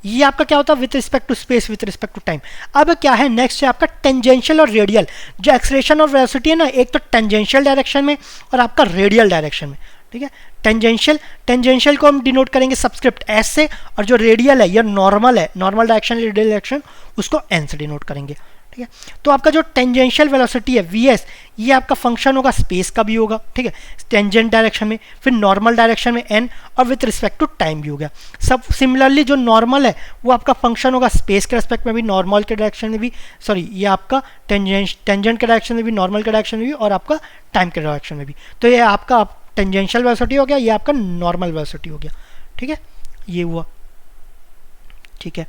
ये आपका क्या होता है with respect to space, with respect to time. अब क्या है नेक्स्ट है आपका टेंजेंशियल और रेडियल। जो एक्सेलरेशन और वेलोसिटी है ना, एक तो टेंजेंशियल डायरेक्शन में और आपका रेडियल डायरेक्शन में, ठीक है। टेंजेंशियल को हम डिनोट करेंगे सबस्क्रिप्ट एस से, और जो रेडियल है या नॉर्मल है, नॉर्मल डायरेक्शन रेडियल डायरेक्शन, उसको एन से डिनोट करेंगे, ठीक है। तो आपका जो टेंजेंशियल वेलोसिटी है वी एस, ये आपका फंक्शन होगा स्पेस का भी होगा, ठीक है, टेंजेंट डायरेक्शन में, फिर नॉर्मल डायरेक्शन में एन, और विथ रिस्पेक्ट टू टाइम भी हो गया सब। सिमिलरली जो नॉर्मल है वो आपका फंक्शन होगा स्पेस के रेस्पेक्ट में भी, नॉर्मल के डायरेक्शन में भी, सॉरी ये आपका टेंजेंट के डायरेक्शन में भी, नॉर्मल के डायरेक्शन में भी, और आपका टाइम के डायरेक्शन में भी। तो ये आपका टेंजेंशियल वेलोसिटी हो गया, ये आपका नॉर्मल वेलोसिटी हो गया, ठीक है, ये हुआ, ठीक है।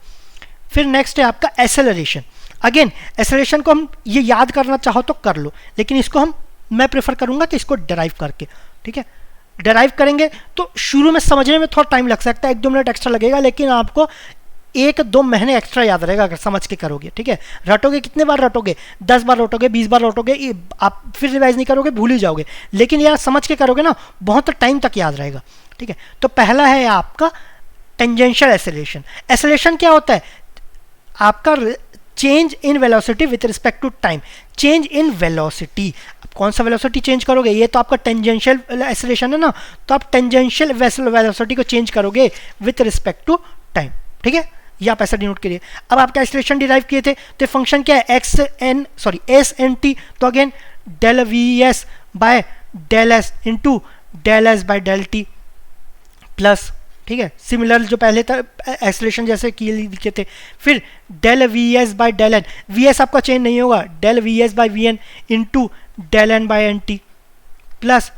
फिर नेक्स्ट है आपका एक्सेलरेशन। अगेन एक्सेलरेशन को हम ये याद करना चाहो तो कर लो, लेकिन इसको मैं प्रेफर करूंगा कि इसको डेराइव करके, ठीक है। डेराइव करेंगे तो शुरू में समझने में थोड़ा टाइम लग सकता है, 1-2 मिनट एक्स्ट्रा लगेगा, लेकिन आपको 1-2 महीने एक्स्ट्रा याद रहेगा अगर समझ के करोगे, ठीक है। रटोगे कितने बार रटोगे, 10 बार रटोगे, 20 बार रटोगे, आप फिर रिवाइज नहीं करोगे, भूल ही जाओगे, लेकिन यार समझ के करोगे ना, बहुत टाइम तक याद रहेगा, ठीक है। तो पहला है आपका टेंजेंशियल एक्सेलरेशन। एक्सेलरेशन क्या होता है, आपका change in velocity with respect to time, change in velocity. कौन सा वेलोसिटी चेंज करोगे, ये तो आपका टेंजेंशियल एक्सेलरेशन है ना, तो आप टेंजेंशियल वेलोसिटी को चेंज करोगे विथ रिस्पेक्ट टू टाइम, ठीक है, ये आप ऐसा डिनोट करिए। अब आपका एक्सेलरेशन डिराइव किए थे तो फंक्शन क्या है, एस एन टी, तो again del v S by del s into del s by del t plus, ठीक है, सिमिलर जो पहले था एक्सेलरेशन जैसे किए लिखे थे। फिर del v S by del n, v s आपका चेंज नहीं होगा, del v S by v n into del n by n t plus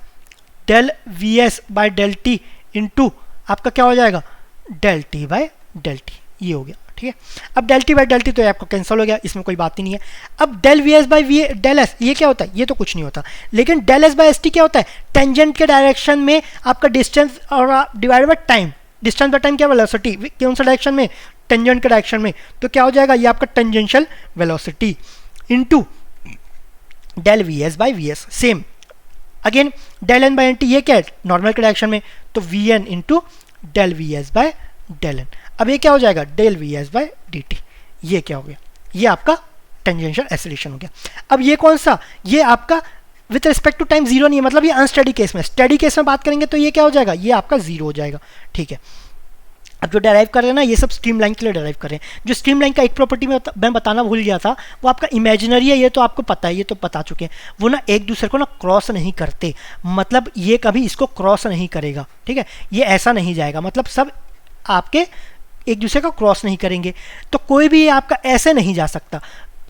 del v S by del t into आपका क्या हो जाएगा, del t by del t, ये हो गया, ठीक है। अब del t by del t तो आपका कैंसिल हो गया, इसमें कोई बात ही नहीं है। अब del v S by v del s, ये क्या होता है, ये तो कुछ नहीं होता, लेकिन del s by s t क्या होता है, टेंजेंट के डायरेक्शन में आपका डिस्टेंस और divide by time, distance by time क्या वेलोसिटी, कौन सा डायरेक्शन में, टेंजेंट के डायरेक्शन में, तो क्या हो जाएगा, ये आपका tangential velocity into del v S by v s, same again del n by n t, ये क्या है नॉर्मल के डायरेक्शन में, तो we n into del v S by del n. अब ये क्या हो जाएगा, del v S by d t, ये क्या हो गया, ये आपका टेंजेंशियल एक्सेलरेशन हो गया। अब ये कौन सा, ये आपका with respect to time zero नहीं है, मतलब ये अनस्टेडी केस में, स्टेडी केस में बात करेंगे तो ये क्या हो जाएगा, ये आपका जीरो हो जाएगा, ठीक है। अब जो डेराइव कर रहे हैं ना, ये सब स्ट्रीमलाइन के लिए डेराइव कर रहे हैं। जो स्ट्रीमलाइन का एक प्रॉपर्टी में मैं बताना भूल गया था, वो आपका इमेजिनरी है, ये तो आपको पता है, ये तो बता चुके हैं, वो ना एक दूसरे को ना क्रॉस नहीं करते, मतलब ये कभी इसको क्रॉस नहीं करेगा, ठीक है, ये ऐसा नहीं जाएगा, मतलब सब आपके एक दूसरे को क्रॉस नहीं करेंगे, तो कोई भी आपका ऐसे नहीं जा सकता,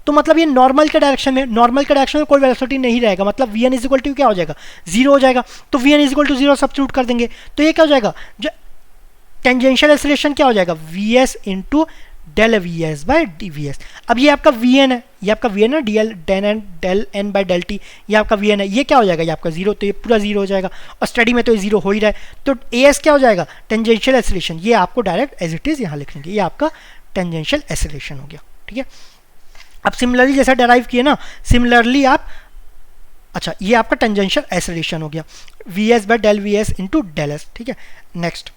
तो मतलब ये नॉर्मल के डायरेक्शन में, नॉर्मल के डायरेक्शन में कोई वेलोसिटी नहीं रहेगा, मतलब v N is equal to क्या हो जाएगा, जीरो हो जाएगा, तो V N is equal to zero substitute कर देंगे, तो ये क्या हो जाएगा, जो टेंजेंशियल एक्सेलरेशन क्या हो जाएगा, v s into del v S by d v s. अब ये आपका वी एन है, ये आपका वी एन है, d l del n by del t, ये आपका वी एन है, ये क्या हो जाएगा, ये आपका जीरो, तो ये पूरा जीरो हो जाएगा, और स्टडी में तो ये जीरो हो ही रहा है, तो ए एस क्या हो जाएगा, टेंजेंशियल एक्सेलरेशन, ये आपको डायरेक्ट एज इट इज यहाँ लिखेंगे, ये आपका टेंजेंशियल एक्सेलरेशन हो गया, ठीक है। अब सिमिलरली जैसा डेराइव किए ना, सिमिलरली आप, अच्छा ये आपका टेंजेंशियल एक्सेलरेशन हो गया, v S by del v s into del s, ठीक है। नेक्स्ट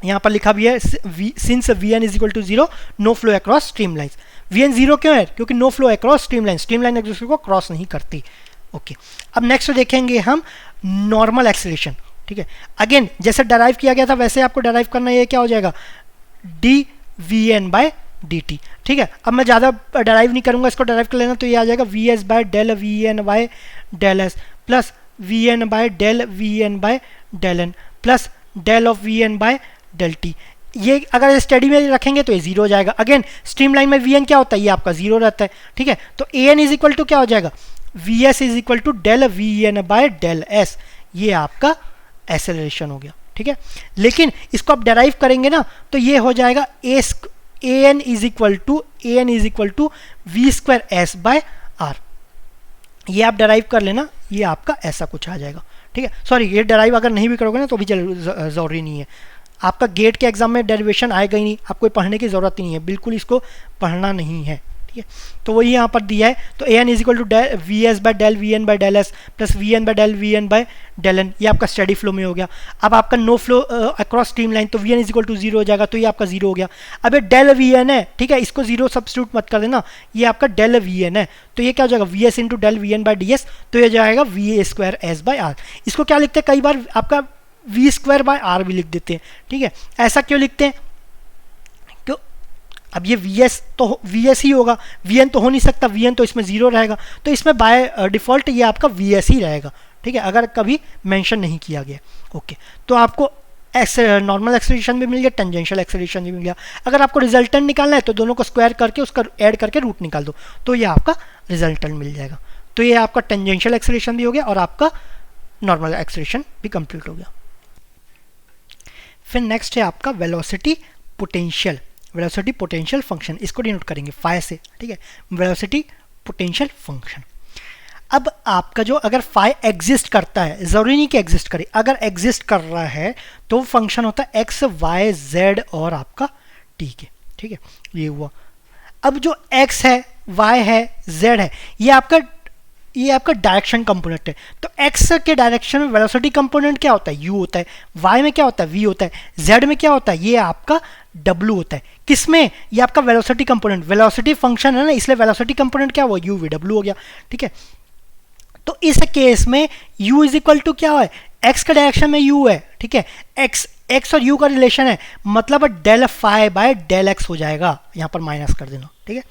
यहाँ पर लिखा भी है, since v N is equal to zero no flow across stream lines, v n zero क्यों है, क्योंकि no flow across stream line एक दूसरे को क्रॉस नहीं करती, ओके। अब नेक्स्ट देखेंगे हम नॉर्मल एक्सेलरेशन, ठीक है। अगेन जैसे डराइव किया गया था वैसे आपको डराइव करना, ये क्या हो जाएगा d v N by d t, ठीक है। अब मैं ज़्यादा डराइव नहीं करूँगा, इसको डराइव कर लेना, तो ये आ जाएगा v S by del V N by del S plus V N by del V N by del n plus del of v N by del t. ये अगर स्टडी में रखेंगे तो ये जीरो हो जाएगा। अगेन स्ट्रीमलाइन में V N क्या होता है, ये आपका जीरो रहता है, ठीक है। तो A N is equal to क्या हो जाएगा, v s is equal to del V N by del s, ये आपका एक्सेलरेशन हो गया, ठीक है। लेकिन इसको आप डेराइव करेंगे ना तो ये हो जाएगा A N is equal to V square S by R. ये आप डेराइव कर लेना, ये आपका ऐसा कुछ आ जाएगा, ठीक है। सॉरी, ये डेराइव अगर नहीं भी करोगे ना तो भी जरूरी नहीं है, आपका गेट के एग्जाम में डेरिवेशन आएगा ही नहीं, आपको पढ़ने की ज़रूरत ही नहीं है, बिल्कुल इसको पढ़ना नहीं है, ठीक है। तो वही यहाँ पर दिया है, तो A N is equal to V S by del V N by del S plus V N by del V N by del N, ये आपका स्टडी फ्लो में हो गया। अब आपका no flow across stream line, तो V N is equal to zero हो जाएगा, तो ये आपका जीरो हो गया। अब ये डेल वी एन है, ठीक है, इसको जीरो सब्स्टिट्यूट मत कर देना, ये आपका डेल वी एन है, तो ये क्या हो जाएगा v s into del V N by d s, तो ये जाएगा v a square S by r. इसको क्या लिखते हैं, कई बार आपका वी स्क्वायर बाय आर भी लिख देते हैं, ठीक है। ऐसा क्यों लिखते हैं, क्यों, अब ये वी एस तो वी एस ही होगा, वी एन तो हो नहीं सकता, वी एन तो इसमें जीरो रहेगा, तो इसमें बाय डिफॉल्ट ये आपका वी एस ही रहेगा, ठीक है, अगर कभी मेंशन नहीं किया गया। ओके, तो आपको नॉर्मल एक्सेलरेशन भी मिल गया, टेंजेंशियल एक्सेलरेशन भी मिल गया। अगर आपको रिजल्टेंट निकालना है तो दोनों को स्क्वायर करके उसका ऐड करके रूट निकाल दो, तो ये आपका रिजल्टेंट मिल जाएगा। तो ये आपका टेंजेंशियल एक्सेलरेशन भी हो गया और आपका नॉर्मल एक्सेलरेशन भी कंप्लीट हो गया। फिर नेक्स्ट है आपका वेलोसिटी पोटेंशियल फंक्शन, इसको डिनोट करेंगे फाई से, ठीक है, वेलोसिटी पोटेंशियल फंक्शन। अब आपका जो अगर फाई एग्जिस्ट करता है, जरूरी नहीं कि एग्जिस्ट करे, अगर एग्जिस्ट कर रहा है तो फंक्शन होता है एक्स वाई जेड और आपका टी के, ठीक है, ये हुआ। अब जो एक्स है, वाई है, जेड है, ये आपका डायरेक्शन कंपोनेंट है, तो एक्स के डायरेक्शन में वेलोसिटी कंपोनेंट क्या होता है, यू होता है, वाई में क्या होता है, वी होता है, जेड में क्या होता है, ये आपका डब्ल्यू होता है। किसमें, ये आपका वेलोसिटी कंपोनेंट, वेलोसिटी फंक्शन है ना, इसलिए वेलोसिटी कंपोनेंट क्या हुआ, यू वी डब्ल्यू हो गया, ठीक है। तो इस केस में u इज इक्वल टू क्या है, x का डायरेक्शन में u है, ठीक है, x और u का रिलेशन है, मतलब del phi by del x हो जाएगा, यहाँ पर माइनस कर देना, ठीक है।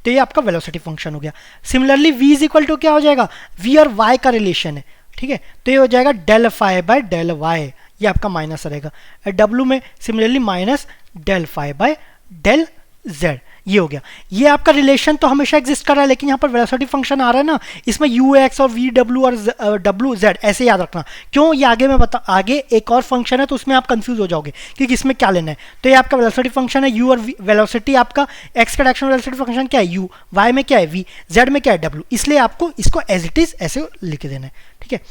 तो ये आपका वेलोसिटी फंक्शन हो गया। Similarly v is equal to क्या हो जाएगा, v और y का रिलेशन है, ठीक है, तो ये हो जाएगा del phi by del y, ये आपका माइनस रहेगा। w में similarly minus del phi by del z, ये हो गया। ये आपका रिलेशन तो हमेशा एग्जिस्ट कर रहा है, लेकिन यहाँ पर वेलोसिटी फंक्शन आ रहा है ना, इसमें यू एक्स और वी डब्ल्यू और डब्ल्यू जेड ऐसे याद रखना। क्यों, ये आगे मैं आगे एक और फंक्शन है तो उसमें आप कंफ्यूज हो जाओगे कि किसमें क्या लेना है। तो ये आपका वेलोसिटी फंक्शन है, यू और वेलोसिटी, आपका एक्स का डायरेक्शन वेलोसिटी फंक्शन क्या है यू, वाई में क्या है वी, जेड में क्या है डब्ल्यू, इसलिए आपको इसको एज इट इज ऐसे लिख देना है, ठीक है।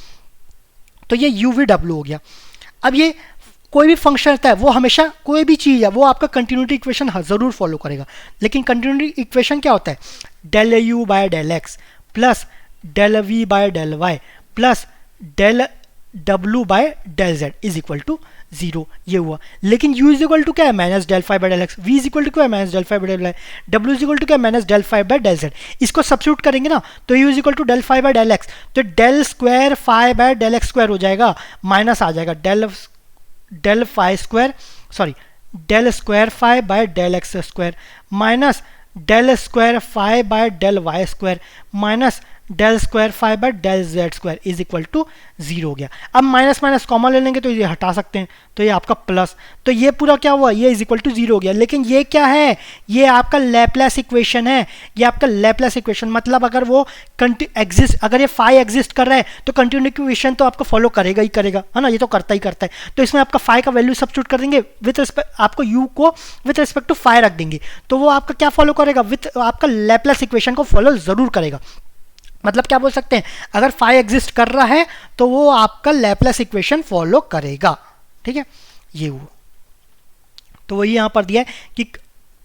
तो ये यू वी डब्ल्यू हो गया। अब ये कोई भी फंक्शन रहता है वो हमेशा, कोई भी चीज़ है वो आपका कंटिन्यूटी इक्वेशन ज़रूर फॉलो करेगा, लेकिन कंटिन्यूटी इक्वेशन क्या होता है, del you by del x plus del we by del Y plus del W by del z is equal to zero, ये हुआ। लेकिन u इज इक्वल टू क्या है, minus del five by del x, v is equal to क्या है, minus del five by del y, w is equal to क्या है, minus del five by del z. इसको सब्स्टिट्यूट करेंगे ना तो u is equal to del five by del x, तो del square five by del x square हो जाएगा, minus आ जाएगा del five square, sorry del square five by del x square minus del square five by del Y square minus del square five by del Z square is equal to zero हो गया। अब minus minus common ले लेंगे तो ये हटा सकते हैं, तो ये आपका प्लस, तो ये पूरा क्या हुआ, ये इज इक्वल टू जीरो हो गया। लेकिन ये क्या है, ये आपका लैपलेस इक्वेशन है, ये आपका लैपलेस इक्वेशन, मतलब अगर वो एग्जिस्ट, अगर ये फाई एग्जिस्ट कर रहा है तो कंटिन्यूटी इक्वेशन तो आपको फॉलो करेगा ही करेगा, है ना, ये तो करता ही करता है। तो इसमें आपका फाई का वैल्यू सब्स्टिट्यूट कर देंगे विथ रिस्पेक्ट, आपको यू को विथ रिस्पेक्ट टू फाई रख देंगे, तो वो आपका क्या फॉलो करेगा, विथ आपका लैपलेस इक्वेशन को फॉलो जरूर करेगा। मतलब क्या बोल सकते हैं, अगर फाई एग्जिस्ट कर रहा है तो वो आपका लैपलेस इक्वेशन फॉलो करेगा, ठीक है, ये हुआ। तो वही यहाँ पर दिया है कि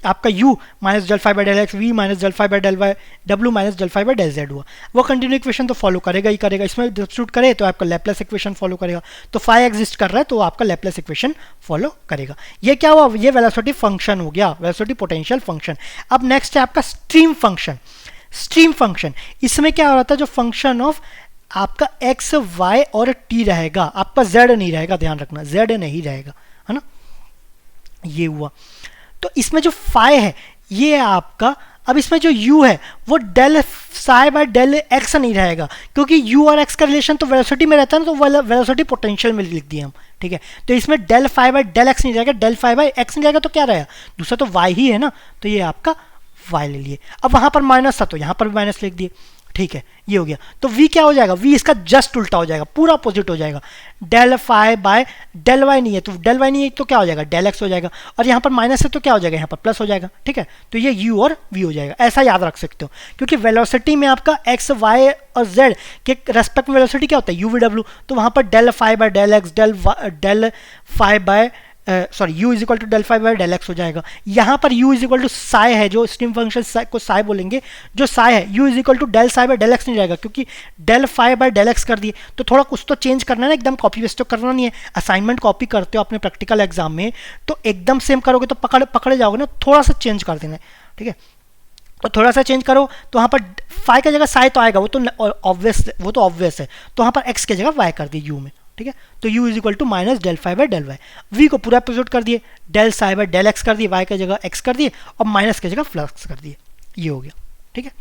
आपका u minus del five by del x, v minus del five by del y, w minus del five by del z हुआ, वो कंटिन्यू इक्वेशन तो फॉलो करेगा ही करेगा। इसमें सब्स्टिट्यूट करे तो आपका लैपलेस इक्वेशन फॉलो करेगा, तो फाई एग्जिस्ट कर रहा है तो आपका लैपलेस इक्वेशन फॉलो करेगा। ये क्या हुआ, ये वेलोसिटी फंक्शन हो गया, वेलोसिटी पोटेंशियल फंक्शन। अब नेक्स्ट है आपका स्ट्रीम फंक्शन। स्ट्रीम फंक्शन, इसमें क्या हो रहा था, जो फंक्शन ऑफ आपका एक्स वाई और टी रहेगा, आपका जेड नहीं रहेगा, ध्यान रखना जेड नहीं रहेगा, है ना। ये हुआ। तो इसमें जो फाई है ये है आपका, अब इसमें जो u है वो del psi by del x नहीं रहेगा, क्योंकि u और x का रिलेशन तो वेलोसिटी में रहता है ना, तो वेलोसिटी पोटेंशियल में लिख दिए हम, ठीक है। तो इसमें del phi by del x नहीं रहेगा, डेल फाई बाय एक्स नहीं रहेगा, तो क्या रहेगा, दूसरा तो y ही है ना, तो ये आपका y ले लिए। अब वहां पर माइनस था तो यहां पर भी माइनस लिख दिए, ठीक है, ये हो गया। तो v क्या हो जाएगा, v इसका जस्ट उल्टा हो जाएगा, पूरा अपोजिट हो जाएगा। Del phi by del y नहीं है, तो डेल वाई नहीं है तो क्या हो जाएगा, डेल एक्स हो जाएगा, और यहाँ पर माइनस है तो क्या हो जाएगा, यहाँ पर प्लस हो जाएगा, ठीक है। तो ये u और v हो जाएगा, ऐसा याद रख सकते हो, क्योंकि वेलोसिटी में आपका x y और z के रेस्पेक्ट में वेलोसिटी क्या होता है, u v w, तो वहाँ पर del phi by del x, del phi by sorry u is equal to del phi by del x हो जाएगा। यहाँ पर u is equal to psi है, जो स्ट्रीम फंक्शन को साई बोलेंगे, जो साई है u is equal to del psi by del x नहीं जाएगा, क्योंकि del phi by del x कर दिए, तो थोड़ा कुछ तो चेंज करना है ना, एकदम कॉपी पेस्ट तो करना नहीं है। असाइनमेंट कॉपी करते हो अपने प्रैक्टिकल एग्जाम में तो एकदम सेम करोगे तो पकड़े जाओगे ना, थोड़ा सा चेंज कर देना है, ठीक है। तो थोड़ा सा चेंज करो, तो वहाँ पर फाई की जगह साई तो आएगा, वो तो ऑब्वियस है, तो वहाँ पर x की जगह y कर दिए u में, ठीक है। तो u is equal to minus del phi by del y, v को पूरा एपिसोड कर दिए, del psi by del x कर दिए, y की जगह x कर दिए, और माइनस की जगह प्लस कर दिए, ये हो गया, ठीक है।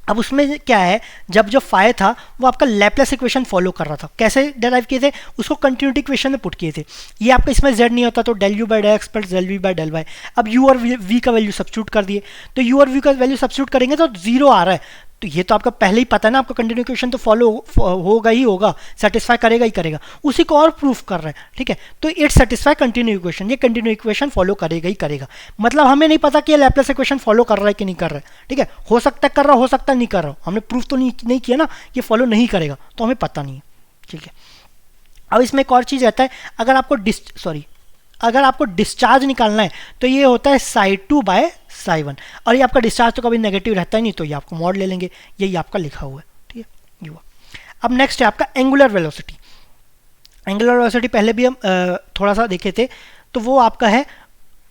अब उसमें क्या है, जब जो फाई था वो आपका लैपलेस इक्वेशन फॉलो कर रहा था, कैसे डेराइव किए थे, उसको कंटिन्यूटी इक्वेशन में पुट किए थे। ये आपका इसमें z नहीं होता तो del you by del x plus del we by del y. अब u और v का वैल्यू सब्स्टिट्यूट कर दिए, तो u और v का वैल्यू सब्स्टिट्यूट करेंगे तो 0 आ रहा है, तो ये तो आपका पहले ही पता है ना, आपका कंटिन्यू इक्वेशन तो फॉलो होगा ही होगा, सेटिस्फाई करेगा ही करेगा, उसी को और प्रूफ कर रहे हैं, ठीक है। तो इट सेटिस्फाई कंटिन्यू इक्वेशन, ये कंटिन्यू इक्वेशन फॉलो करेगा ही करेगा, मतलब हमें नहीं पता कि ये लैपलेस इक्वेशन फॉलो कर रहा है कि नहीं कर रहा है, ठीक है। हो सकता है कर रहा, हो सकता है नहीं कर रहा, हमने प्रूफ तो नहीं किया ना, ये फॉलो नहीं करेगा, तो हमें पता नहीं है, ठीक है। अब इसमें एक और चीज़ रहता है, अगर आपको डिस्चार्ज निकालना है तो ये होता है साई 2 बाय साई 1, और ये आपका डिस्चार्ज तो कभी नेगेटिव रहता ही नहीं, तो ये आपको मॉड ले लेंगे, यही आपका लिखा हुआ है, ठीक है, ये हुआ। अब नेक्स्ट है आपका एंगुलर वेलोसिटी। एंगुलर वेलोसिटी पहले भी हम थोड़ा सा देखे थे, तो वो आपका है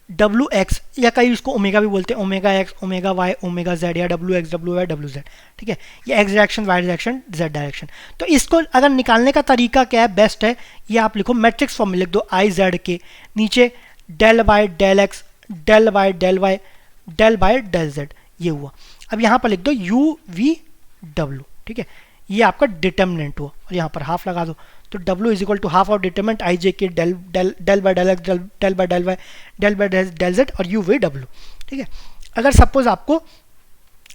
डब्ल्यू एक्स, या कई उसको ओमेगा भी बोलते हैं, omega X, omega Y, omega Z, या W x, W Y, W Z, ठीक है। ये X direction, Y direction, Z direction. तो इसको अगर निकालने का तरीका क्या है, बेस्ट है ये आप लिखो, मैट्रिक्स फॉर्म में लिख दो, आई जेड के नीचे del by del x, del by del Y, del by del Z, ये हुआ। अब यहाँ पर लिख दो यू वी डब्ल्यू, ठीक है, ये आपका डिटर्मिनेंट हुआ, और यहाँ पर हाफ लगा दो, तो W is equal to half of determinant I J K del by del x, del by del Y, del by del Z, और यू वी डब्ल्यू, ठीक है। अगर सपोज आपको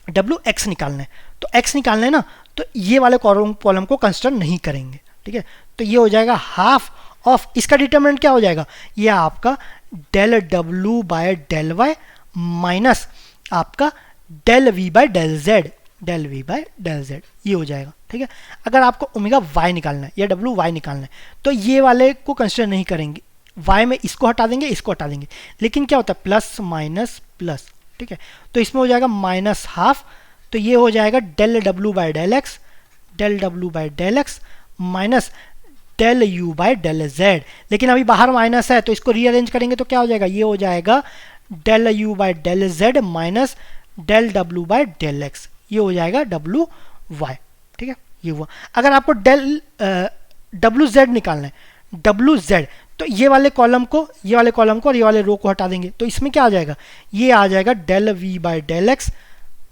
डब्ल्यू एक्स निकालना है, तो एक्स निकालना है ना, तो ये वाले कॉलम को कंसिडर नहीं करेंगे, ठीक है। तो ये हो जाएगा हाफ ऑफ, इसका डिटरमिनेंट क्या हो जाएगा, ये आपका del W by del Y minus आपका del we by del Z, del we by del Z, ये हो जाएगा, ठीक है। अगर आपको ओमेगा वाई निकालना है या डब्ल्यू वाई निकालना है, तो ये वाले को कंसिडर नहीं करेंगे, वाई में इसको हटा देंगे, इसको हटा देंगे, लेकिन क्या होता है प्लस माइनस प्लस, ठीक है। तो इसमें हो जाएगा माइनस हाफ, तो ये हो जाएगा del W by del x, del W by del x minus del you by del z, लेकिन अभी बाहर माइनस है तो इसको रीअरेंज करेंगे तो क्या हो जाएगा, ये हो जाएगा del you by del z minus del W by del x, ये हो जाएगा डब्ल्यू वाई, ठीक है, ये हुआ। अगर आपको डेल डब्ल्यू जेड निकालना है, डब्ल्यू जेड, तो ये वाले कॉलम को और ये वाले रो को हटा देंगे, तो इसमें क्या आ जाएगा, ये आ जाएगा del we by del X,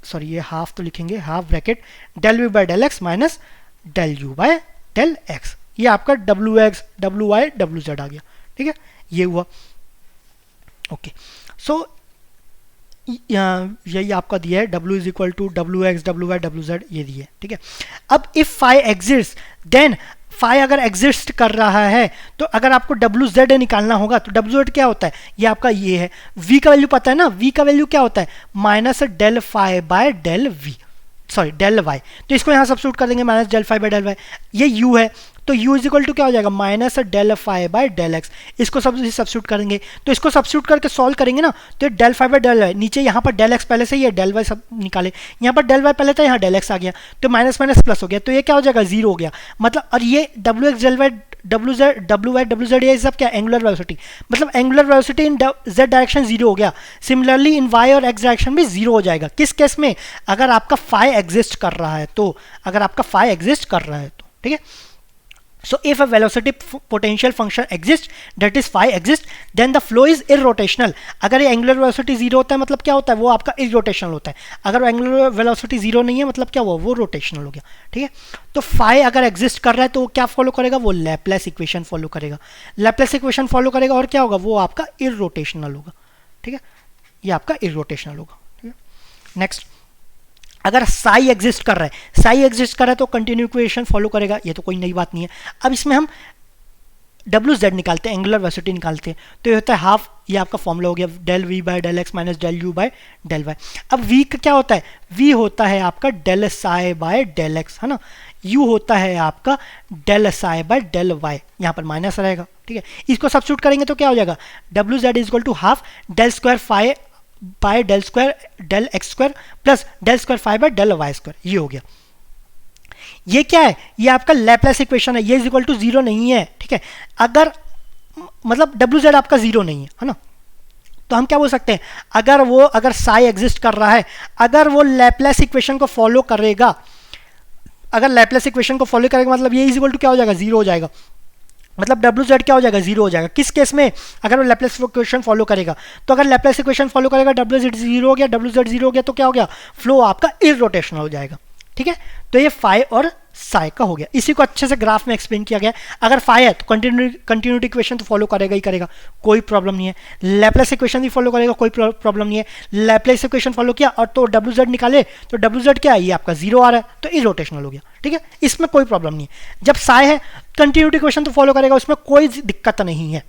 sorry ये हाफ तो लिखेंगे, half bracket del we by del x minus del you by del x, ये आपका W x, W Y, W Z आ गया, ठीक है, ये हुआ। ओके, सो यही आपका दिया है, W इज इक्वल टू डब्ल्यू x, W Y, W Z, ये दिया है, ठीक है। अब if phi exist, then phi अगर एग्जिस्ट कर रहा है, तो अगर आपको डब्ल्यू जेड निकालना होगा, तो डब्ल्यू जेड क्या होता है, ये आपका ये है, वी का वैल्यू पता है ना, वी का वैल्यू क्या होता है, minus del phi by del v, sorry del y, तो इसको यहाँ सब्स्टिट्यूट कर देंगे, minus del phi by del y, ये यू है, तो u इज इक्वल टू क्या हो जाएगा, minus del phi by del x. इसको सब्सिट्यूट करेंगे, तो इसको सब्सिट्यूट करके सॉल्व करेंगे ना, तो del phi by del y, नीचे यहाँ पर डेल एक्स पहले से ही है, डेल वाई सब निकाले, यहाँ पर डेल वाई पहले था, यहाँ डेल एक्स आ गया, तो माइनस माइनस प्लस हो गया, तो ये क्या हो जाएगा, जीरो हो गया। मतलब और ये W X del Y W Z ये सब क्या, एंगुलर वेलोसिटी, मतलब angular velocity in Z direction zero हो गया। सिमिलरली इन वाई और एक्स डायरेक्शन भी जीरो हो जाएगा। किस केस में, अगर आपका फाई एग्जिस्ट कर रहा है तो, अगर आपका फाई एग्जिस्ट कर रहा है तो, ठीक है। So if a velocity potential function exists, that is phi exists, then the flow is irrotational। अगर ये angular velocity जीरो होता है मतलब क्या होता है, वो आपका irrotational होता है। अगर angular velocity जीरो नहीं है मतलब क्या हुआ, वो rotational हो गया, ठीक है। तो phi अगर exist कर रहा है तो वो क्या फॉलो करेगा, वो Laplace इक्वेशन फॉलो करेगा। Laplace इक्वेशन फॉलो करेगा और क्या होगा, वो आपका irrotational होगा, ठीक है, ये आपका irrotational होगा, ठीक है। नेक्स्ट, अगर साई एग्जिस्ट कर रहा है, साई एग्जिस्ट कर रहा है तो कंटिन्यू इक्वेशन फॉलो करेगा, ये तो कोई नई बात नहीं है। अब इसमें हम डब्ल्यू जेड निकालते हैं, एंगुलर वेलोसिटी निकालते हैं, तो ये होता है हाफ, ये आपका फॉर्मूला हो गया del we by del x minus del you by del y. अब वी का क्या होता है, वी होता है आपका del psi by del x, है ना, यू होता है आपका del psi by del y, यहाँ पर माइनस रहेगा, ठीक है। इसको सब्स्टिट्यूट करेंगे तो क्या हो जाएगा, डब्ल्यू z is equal to half del square phi by del square del x square plus del square phi by del Y square, ये हो गया। ये क्या है, ये आपका लैपलेस इक्वेशन है, ये इज इक्वल टू जीरो नहीं है, ठीक है। अगर मतलब डब्ल्यू जेड आपका जीरो नहीं है ना, तो हम क्या बोल सकते हैं, अगर साई एग्जिस्ट कर रहा है, अगर वो लैपलेस इक्वेशन को फॉलो करेगा, अगर लैपलेस इक्वेशन को फॉलो करेगा मतलब ये इज इक्वल टू क्या हो जाएगा, जीरो हो जाएगा। मतलब डब्ल्यू जेड क्या हो जाएगा, जीरो हो जाएगा। किस केस में, अगर वो लैपलेस इक्वेशन फॉलो करेगा, तो अगर लैपलेस इक्वेशन फॉलो करेगा डब्ल्यू जेड जीरो हो गया, डब्ल्यू जेड जीरो हो गया तो क्या हो गया, फ्लो आपका इररोटेशनल हो जाएगा, ठीक है। तो ये फाई और साई का हो गया। इसी को अच्छे से ग्राफ में एक्सप्लेन किया गया। अगर फाई है तो कंटिन्यूटी इक्वेशन तो फॉलो करेगा ही करेगा, कोई प्रॉब्लम नहीं है। लैपलेस इक्वेशन भी फॉलो करेगा, कोई प्रॉब्लम नहीं है। लैपलेस इक्वेशन फॉलो किया और तो डब्ल्यू जेड निकाले, तो डब्ल्यू जेड क्या है, ये आपका जीरो आ रहा है, तो इररोटेशनल हो गया, ठीक है। इसमें कोई प्रॉब्लम नहीं है। जब साई है कंटिन्यूटी इक्वेशन तो फॉलो करेगा, उसमें कोई दिक्कत नहीं है।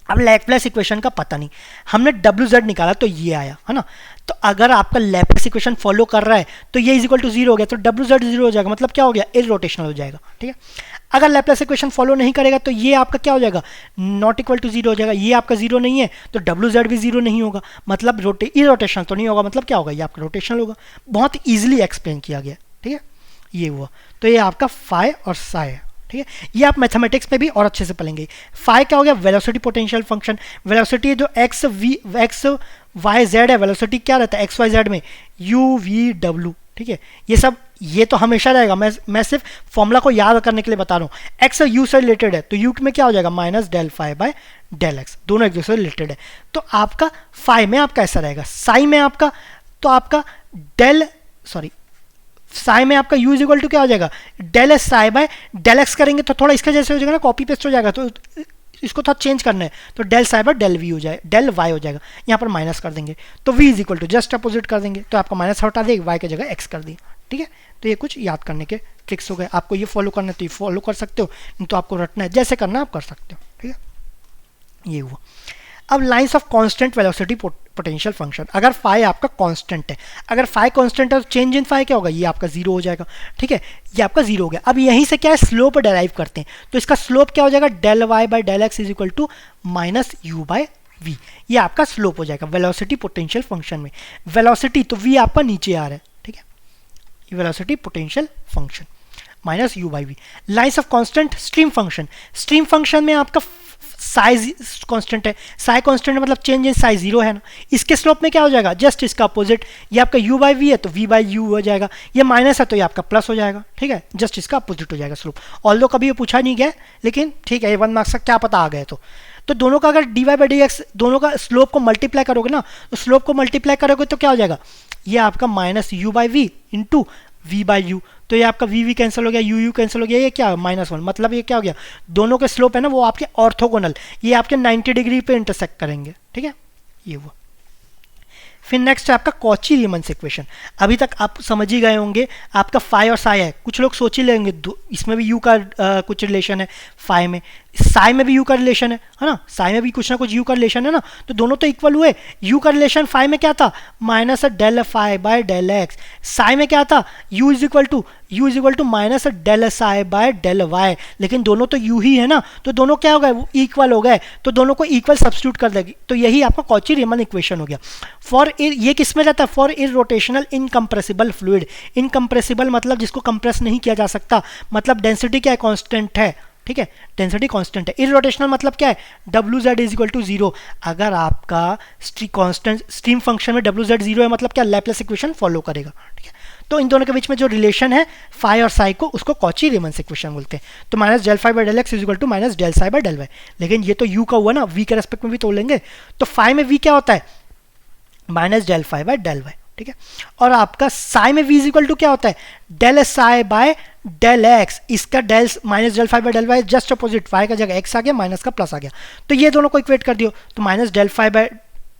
अब लैपलेस इक्वेशन का पता नहीं, हमने डब्ल्यू जेड निकाला तो ये आया, है ना। तो अगर आपका लैपलेस इक्वेशन फॉलो कर रहा है तो ये इज इक्वल टू जीरो हो गया, तो डब्ल्यू जेड जीरो हो जाएगा, मतलब क्या हो गया, इररोटेशनल हो जाएगा, ठीक है। अगर लैपलेस इक्वेशन फॉलो नहीं करेगा तो ये आपका क्या हो जाएगा, नॉट इक्वल टू जीरो हो जाएगा। ये आपका जीरो नहीं है तो डब्ल्यू जेड भी जीरो नहीं होगा, मतलब इररोटेशनल तो नहीं होगा, मतलब क्या होगा, ये आपका रोटेशनल होगा। बहुत ईजिली एक्सप्लेन किया गया, ठीक है, ये हुआ। तो ये आपका फाई और साई है, ठीक है। ये आप मैथमेटिक्स में भी और अच्छे से पढ़ेंगे। फाई क्या हो गया, वेलोसिटी पोटेंशियल फंक्शन। वेलोसिटी जो एक्स वाई जेड है, वेलोसिटी क्या रहता है एक्स वाई जेड में, यू वी डब्ल्यू, ठीक है। ये सब ये तो हमेशा रहेगा, मैं सिर्फ फॉर्मूला को याद करने के लिए बता रहा हूँ। एक्स यू से रिलेटेड है तो यू में क्या हो जाएगा, minus del phi by del x, दोनों एक दूसरे से रिलेटेड है। तो आपका फाई में आपका ऐसा रहेगा, साई में आपका तो आपका साई में आपका u इज इक्वल टू क्या हो जाएगा, del s psi by del x करेंगे तो थोड़ा इसके जैसे हो जाएगा ना, कॉपी पेस्ट हो जाएगा, तो इसको थोड़ा चेंज करना है, तो del psi by del v हो जाए, डेल वाई हो जाएगा। यहाँ पर माइनस कर देंगे तो v is equal to just opposite कर देंगे, तो आपका माइनस हटा देगा, y की जगह x कर दिया, ठीक है। तो ये कुछ याद करने के ट्रिक्स हो गए। आपको ये फॉलो करना है तो ये फॉलो कर सकते हो, नहीं तो आपको रटना है, जैसे करना आप कर सकते हो, ठीक है। ये हुआ। अब lines of constant velocity potential function, अगर फाई आपका कांस्टेंट है, अगर फाई कांस्टेंट है तो चेंज इन फाई क्या होगा, ये आपका जीरो हो जाएगा, ठीक है, ये आपका जीरो हो गया। अब यहीं से क्या है, स्लोप डेराइव करते हैं, तो इसका स्लोप क्या हो जाएगा, del Y by del x is equal to minus u by v, ये आपका स्लोप हो जाएगा वेलोसिटी पोटेंशियल फंक्शन में। वेलोसिटी तो वी आपका नीचे आ रहा है, ठीक है, velocity potential function minus u by v. Lines of constant stream function, stream function में आपका साइज कांस्टेंट है, साई कांस्टेंट मतलब चेंज इन साइज जीरो है ना। इसके स्लोप में क्या हो जाएगा, जस्ट इसका अपोजिट, ये आपका u बाई वी है तो v बाई यू हो जाएगा, ये माइनस है तो ये आपका प्लस हो जाएगा, ठीक है, जस्ट इसका अपोजिट हो जाएगा स्लोप। ऑल्दो कभी ये पूछा नहीं गया, लेकिन ठीक है, ये 1 मार्क्स का क्या पता आ गए तो दोनों का अगर d y by d x दोनों का स्लोप को मल्टीप्लाई करोगे ना, तो स्लोप को मल्टीप्लाई करोगे तो क्या हो जाएगा, ये आपका minus u by v into v by u, तो ये आपका v कैंसिल हो गया, u कैंसिल हो गया, ये क्या -1, मतलब ये क्या हो गया, दोनों के स्लोप है ना वो आपके ऑर्थोगोनल, ये आपके 90 डिग्री पे इंटरसेक्ट करेंगे, ठीक है, ये हुआ। फिर नेक्स्ट है आपका कॉची रीमन्स इक्वेशन। अभी तक आप समझ ही गए होंगे, आपका फाई और साई है, कुछ लोग सोच ही लेंगे इसमें भी u का कुछ रिलेशन है फाई में, साई में भी यू का रिलेशन है ना, साई में भी कुछ ना कुछ यू का रिलेशन है ना, तो दोनों तो इक्वल हुए। यू का रिलेशन फाई में क्या था, minus del phi by del x. Psi में क्या था, u is equal to minus del psi by del y, लेकिन दोनों तो यू ही है ना, तो दोनों क्या हो गए, इक्वल हो गए, तो दोनों को इक्वल सब्स्टिट्यूट कर देगी, तो यही आपका कॉची रीमन इक्वेशन हो गया। फॉर ये किस में रहता है, for irrotational incompressible fluid. Incompressible मतलब जिसको कंप्रेस नहीं किया जा सकता, मतलब डेंसिटी क्या है, कांस्टेंट है, ठीक है, डेंसिटी कांस्टेंट है। इरोटेशनल मतलब क्या है, डब्ल्यू z is equal to zero. अगर आपका कांस्टेंट स्ट्रीम फंक्शन में डब्ल्यू जेड जीरो है, मतलब क्या, लैप्लेस इक्वेशन फॉलो करेगा, ठीक है। तो इन दोनों के बीच में जो रिलेशन है फाई और साई को, उसको कॉची रीमन इक्वेशन बोलते हैं। तो minus del phi by del x is equal to minus del psi by del y, लेकिन ये तो यू का हुआ ना, वी के रेस्पेक्ट में भी तोड़ लेंगे। तो फाई में वी क्या होता है, minus del phi by del y, ठीक है। और आपका साई में v इज इक्वल टू क्या होता है, del psi by del X. इसका del minus del phi by del Y just opposite, y का जगह x आ गया, माइनस का प्लस आ गया, तो ये दोनों को इक्वेट कर दियो, तो minus del phi by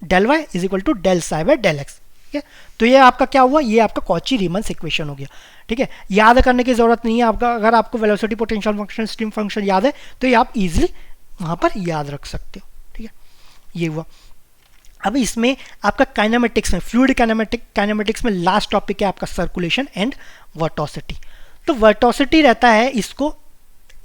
del y is equal to del psi by del x, ठीक है। तो ये आपका क्या हुआ, ये आपका कॉची रीमन इक्वेशन हो गया, ठीक है। याद करने की जरूरत नहीं है आपका, अगर आपको velocity potential function stream function याद है तो ये आप इजिली वहां पर याद रख सकते हो, ठीक है। ये हुआ। अब इसमें आपका काइनेमेटिक्स में, फ्लूइड काइनेमेटिक्स में लास्ट टॉपिक है आपका सर्कुलेशन एंड वर्टोसिटी। तो वर्टोसिटी रहता है, इसको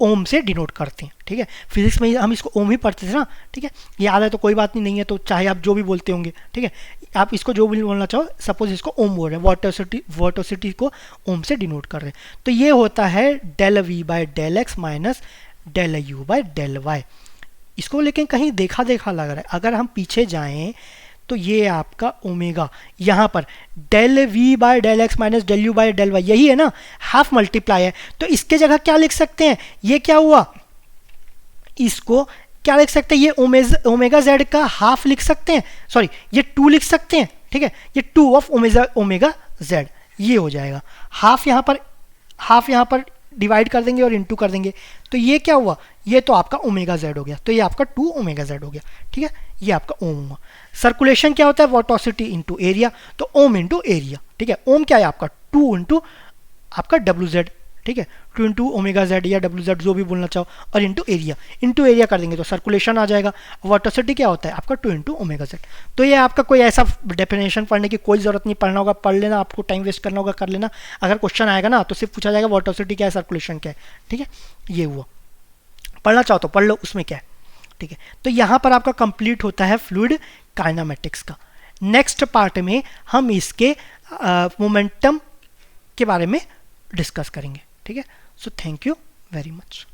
ओम से डिनोट करते हैं, ठीक है। फिजिक्स में हम इसको ओम ही पढ़ते थे ना, ठीक है, याद है तो कोई बात नहीं है, तो चाहे आप जो भी बोलते होंगे, ठीक है, आप इसको जो भी बोलना चाहो, सपोज इसको ओम बोल रहे हैं, वर्टोसिटी को ओम से डिनोट कर रहे हैं, तो ये होता है del we by del x minus del you by del y. इसको लेकिन कहीं देखा देखा लग रहा है, अगर हम पीछे जाएं तो ये आपका ओमेगा, यहाँ पर del we by del x minus del you by del y, यही है ना, हाफ मल्टीप्लाई है, तो इसके जगह क्या लिख सकते हैं, ये क्या हुआ, इसको क्या लिख सकते हैं, ये ओमेगा जेड का हाफ लिख सकते हैं, सॉरी ये 2 लिख सकते हैं, ठीक है, ये 2 ऑफ ओमेगा जेड, ये हो जाएगा हाफ यहाँ पर डिवाइड कर देंगे और इनटू कर देंगे, तो ये क्या हुआ, ये तो आपका ओमेगा जेड हो गया, तो ये आपका 2 ओमेगा जेड हो गया, ठीक है, ये आपका ओम हुआ। सर्कुलेशन क्या होता है, वर्टोसिटी इंटू एरिया, तो ओम इंटू एरिया, ठीक है। ओम क्या है आपका 2 इंटू आपका डब्ल्यू जेड, ठीक है, 2 इंटू ओमेगा जेड या डब्ल्यू जेड जो भी बोलना चाहो, और इंटू एरिया कर देंगे तो सर्कुलेशन आ जाएगा। वर्टोसिटी क्या होता है आपका 2 इंटू ओमेगा जेड। तो ये आपका कोई ऐसा डेफिनेशन पढ़ने की कोई जरूरत नहीं, पढ़ना होगा पढ़ लेना, आपको टाइम वेस्ट करना होगा कर लेना, अगर क्वेश्चन आएगा ना तो सिर्फ पूछा जाएगा वर्टोसिटी क्या है, सर्कुलेशन क्या है, ठीक है, ये हुआ। पढ़ना चाहो तो पढ़ लो, उसमें क्या है, ठीक है। तो यहाँ पर आपका कंप्लीट होता है फ्लूइड काइनेमेटिक्स का। नेक्स्ट पार्ट में हम इसके मोमेंटम के बारे में डिस्कस करेंगे, ठीक है। So thank you very much.